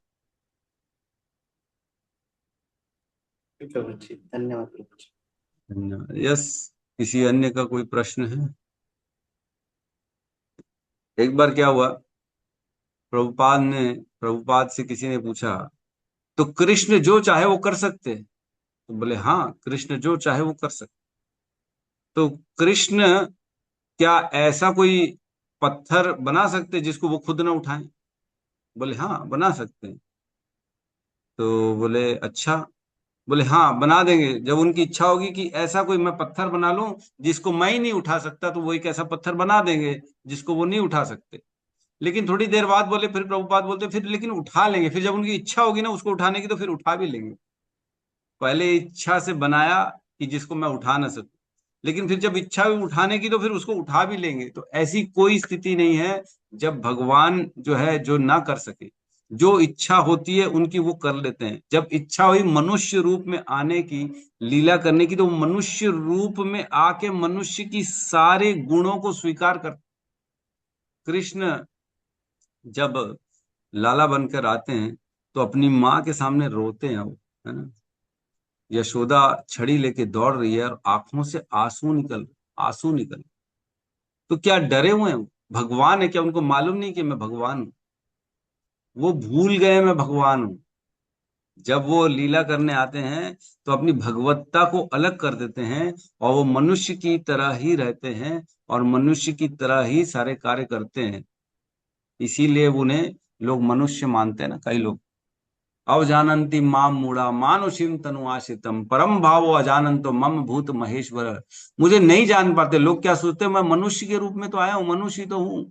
S5: प्रभु जी धन्यवाद प्रभु जी।
S1: धन्यवाद। यस, किसी अन्य का कोई प्रश्न है? एक बार क्या हुआ, प्रभुपाद से किसी ने पूछा, तो कृष्ण जो चाहे वो कर सकते हैं? तो बोले हाँ, कृष्ण जो चाहे वो कर सकते। तो कृष्ण क्या ऐसा कोई पत्थर बना सकते जिसको वो खुद ना उठाएं? बोले हाँ, बना सकते हैं। तो बोले अच्छा। बोले हाँ, बना देंगे। जब उनकी इच्छा होगी कि ऐसा कोई मैं पत्थर बना लूं जिसको मैं ही नहीं उठा सकता, तो वो एक ऐसा पत्थर बना देंगे जिसको वो नहीं उठा सकते। लेकिन थोड़ी देर बाद बोले, फिर प्रभुपाद बोलते फिर लेकिन उठा लेंगे। फिर जब उनकी इच्छा होगी ना उसको उठाने की, तो फिर उठा भी लेंगे। पहले इच्छा से बनाया कि जिसको मैं उठा ना सकूं, लेकिन फिर जब इच्छा हुई उठाने की तो फिर उसको उठा भी लेंगे। तो ऐसी कोई स्थिति नहीं है जब भगवान जो है जो ना कर सके। जो इच्छा होती है उनकी वो कर लेते हैं। जब इच्छा हुई मनुष्य रूप में आने की, लीला करने की, तो वो मनुष्य रूप में आके मनुष्य की सारे गुणों को स्वीकार कर। कृष्ण जब लाला बनकर आते हैं तो अपनी माँ के सामने रोते हैं वो, है ना। यशोदा छड़ी लेके दौड़ रही है और आंखों से आंसू निकल। तो क्या डरे हुए हैं वो? भगवान है क्या, उनको मालूम नहीं कि मैं भगवान हूं? वो भूल गए मैं भगवान हूं। जब वो लीला करने आते हैं तो अपनी भगवत्ता को अलग कर देते हैं और वो मनुष्य की तरह ही रहते हैं और मनुष्य की तरह ही सारे कार्य करते हैं। इसीलिए उन्हें लोग मनुष्य मानते हैं ना, कई लोग। अवजानन्ति माम मूढ़ा मानुषीम तनु आश्रितम परम भावो अजानंतो मम भूत महेश्वर। मुझे नहीं जान पाते लोग, क्या सोचते हैं मैं मनुष्य के रूप में तो आया हूं, मनुष्य ही तो हूं।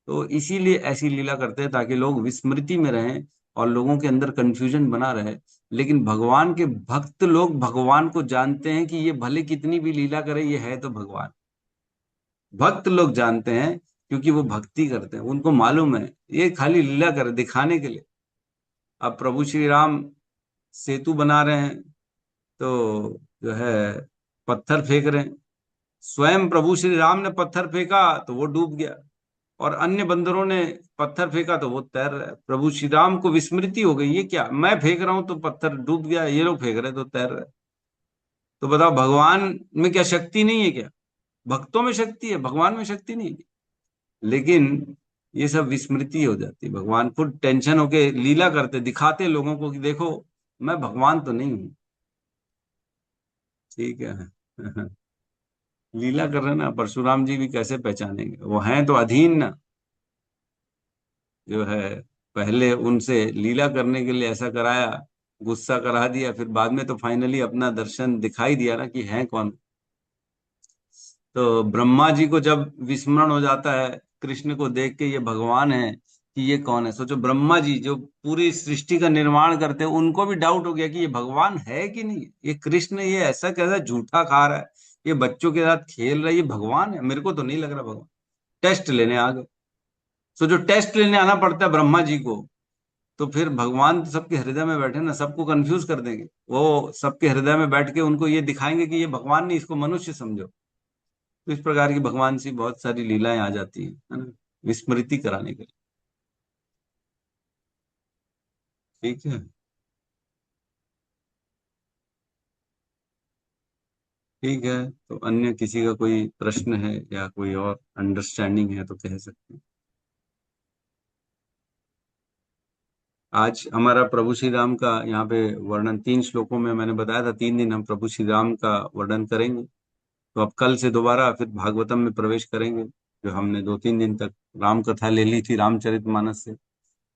S1: तो इसीलिए ऐसी लीला करते हैं ताकि लोग विस्मृति में रहें और लोगों के अंदर कंफ्यूजन बना रहे। लेकिन भगवान के भक्त लोग भगवान को जानते हैं कि ये भले कितनी भी लीला करे, ये है तो भगवान। भक्त लोग जानते हैं क्योंकि वो भक्ति करते हैं, उनको मालूम है ये खाली लीला करे दिखाने के लिए। अब प्रभु श्री राम सेतु बना रहे हैं तो जो है पत्थर फेंक रहे हैं। स्वयं प्रभु श्री राम ने पत्थर फेंका तो वो डूब गया, और अन्य बंदरों ने पत्थर फेंका तो वो तैर रहा है। प्रभु श्री राम को विस्मृति हो गई, ये क्या, मैं फेंक रहा हूं तो पत्थर डूब गया, ये लोग फेंक रहे तो तैर रहे। तो बताओ भगवान में क्या शक्ति नहीं है क्या? भक्तों में शक्ति है, भगवान में शक्ति नहीं है। लेकिन ये सब विस्मृति हो जाती है। भगवान खुद टेंशन होके लीला करते, दिखाते लोगों को कि देखो मैं भगवान तो नहीं हूं। ठीक है। लीला कर रहे हैं ना, परशुराम जी भी कैसे पहचानेंगे, वो हैं तो अधीन ना। जो है पहले उनसे लीला करने के लिए ऐसा कराया, गुस्सा करा दिया, फिर बाद में तो फाइनली अपना दर्शन दिखाई दिया ना कि हैं कौन। तो ब्रह्मा जी को जब विस्मरण हो जाता है कृष्ण को देख के ये भगवान है कि ये कौन है, सोचो ब्रह्मा जी जो पूरी सृष्टि का निर्माण करते हैं उनको भी डाउट हो गया कि ये भगवान है कि नहीं है। ये कृष्ण ये ऐसा कैसा झूठा खा रहा है, ये बच्चों के साथ खेल रहा है, ये भगवान है? मेरे को तो नहीं लग रहा भगवान। टेस्ट लेने आ गए। सो जो टेस्ट लेने आना पड़ता है ब्रह्मा जी को, तो फिर भगवान तो सबके हृदय में बैठे ना, सबको कंफ्यूज कर देंगे। वो सबके हृदय में बैठ के उनको ये दिखाएंगे कि ये भगवान नहीं, इसको मनुष्य समझो। तो इस प्रकार की भगवान से बहुत सारी लीलाएं आ जाती हैं, है ना, विस्मृति कराने के लिए। ठीक है। ठीक है, तो अन्य किसी का कोई प्रश्न है या कोई और अंडरस्टैंडिंग है तो कह सकते हैं। आज हमारा प्रभु श्री राम का यहाँ पे वर्णन 3 श्लोकों में मैंने बताया था, 3 दिन हम प्रभु श्री राम का वर्णन करेंगे। तो अब कल से दोबारा फिर भागवतम में प्रवेश करेंगे, जो हमने 2-3 दिन तक राम कथा ले ली थी रामचरितमानस से।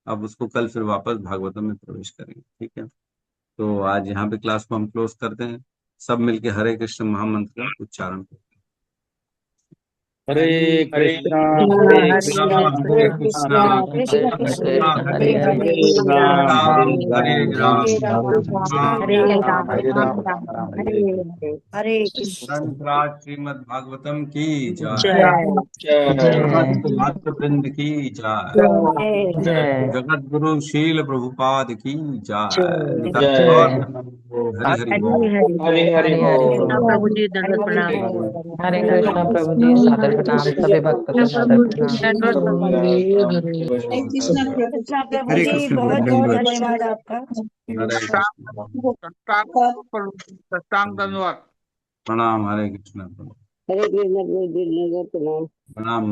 S1: अब उसको कल फिर वापस भागवतम में प्रवेश करेंगे। ठीक है, तो आज यहाँ पे क्लास को हम क्लोज करते हैं। सब मिलके हरे कृष्ण महामंत्र का उच्चारण करें।
S6: हरे कृष्णा
S3: हरे
S6: हरे
S3: कृष्णा
S6: कृष्णा
S3: हरे
S1: कृष्णा
S3: कृष्णा
S1: कृष्णा
S3: हरे
S1: कृष्णा
S3: हरे
S1: हरे
S6: हरे राम हरे
S1: हरे
S6: राम
S1: राम
S3: हरे
S1: राम
S3: राम
S6: हरे
S3: राम
S6: राम
S3: राम
S6: राम
S3: हरे हरे हरे कृष्ण
S1: संतराज श्रीमद् भागवतम की जय
S3: जय
S6: जय
S1: भक्त मातृ वृंद की जय
S3: जय
S4: जय
S1: जगत गुरु शील प्रभुपाद की जय
S3: जय
S1: निताई
S6: जय
S1: गौर हरि हरि
S3: हरे
S1: बोल
S3: हरे
S6: हरे हरे
S4: हरे हरे
S3: कृष्णा
S4: बोल।
S3: प्रभु जी दंडवत प्रणाम
S4: हरे कृष्णा प्रभु जी सादर प्रणाम, सभी भक्तों को सादर
S3: प्रभु जी
S4: प्रणाम।
S3: दंडवत प्रणाम
S7: हरे कृष्णा प्रभु जी
S3: कृष्णा प्रभु
S1: हरे
S3: जी
S1: कृष्ण
S3: बहुत
S1: प्रभु
S3: बहुत
S1: दंडवत
S3: धन्यवाद आपका।
S1: हरे कृष्ण
S2: साष्टांग धन्यवाद।
S1: प्रणाम हरे कृष्ण प्रभु
S7: हरे कृष्णा प्रभु जी नगर प्रणाम।
S1: प्रणाम।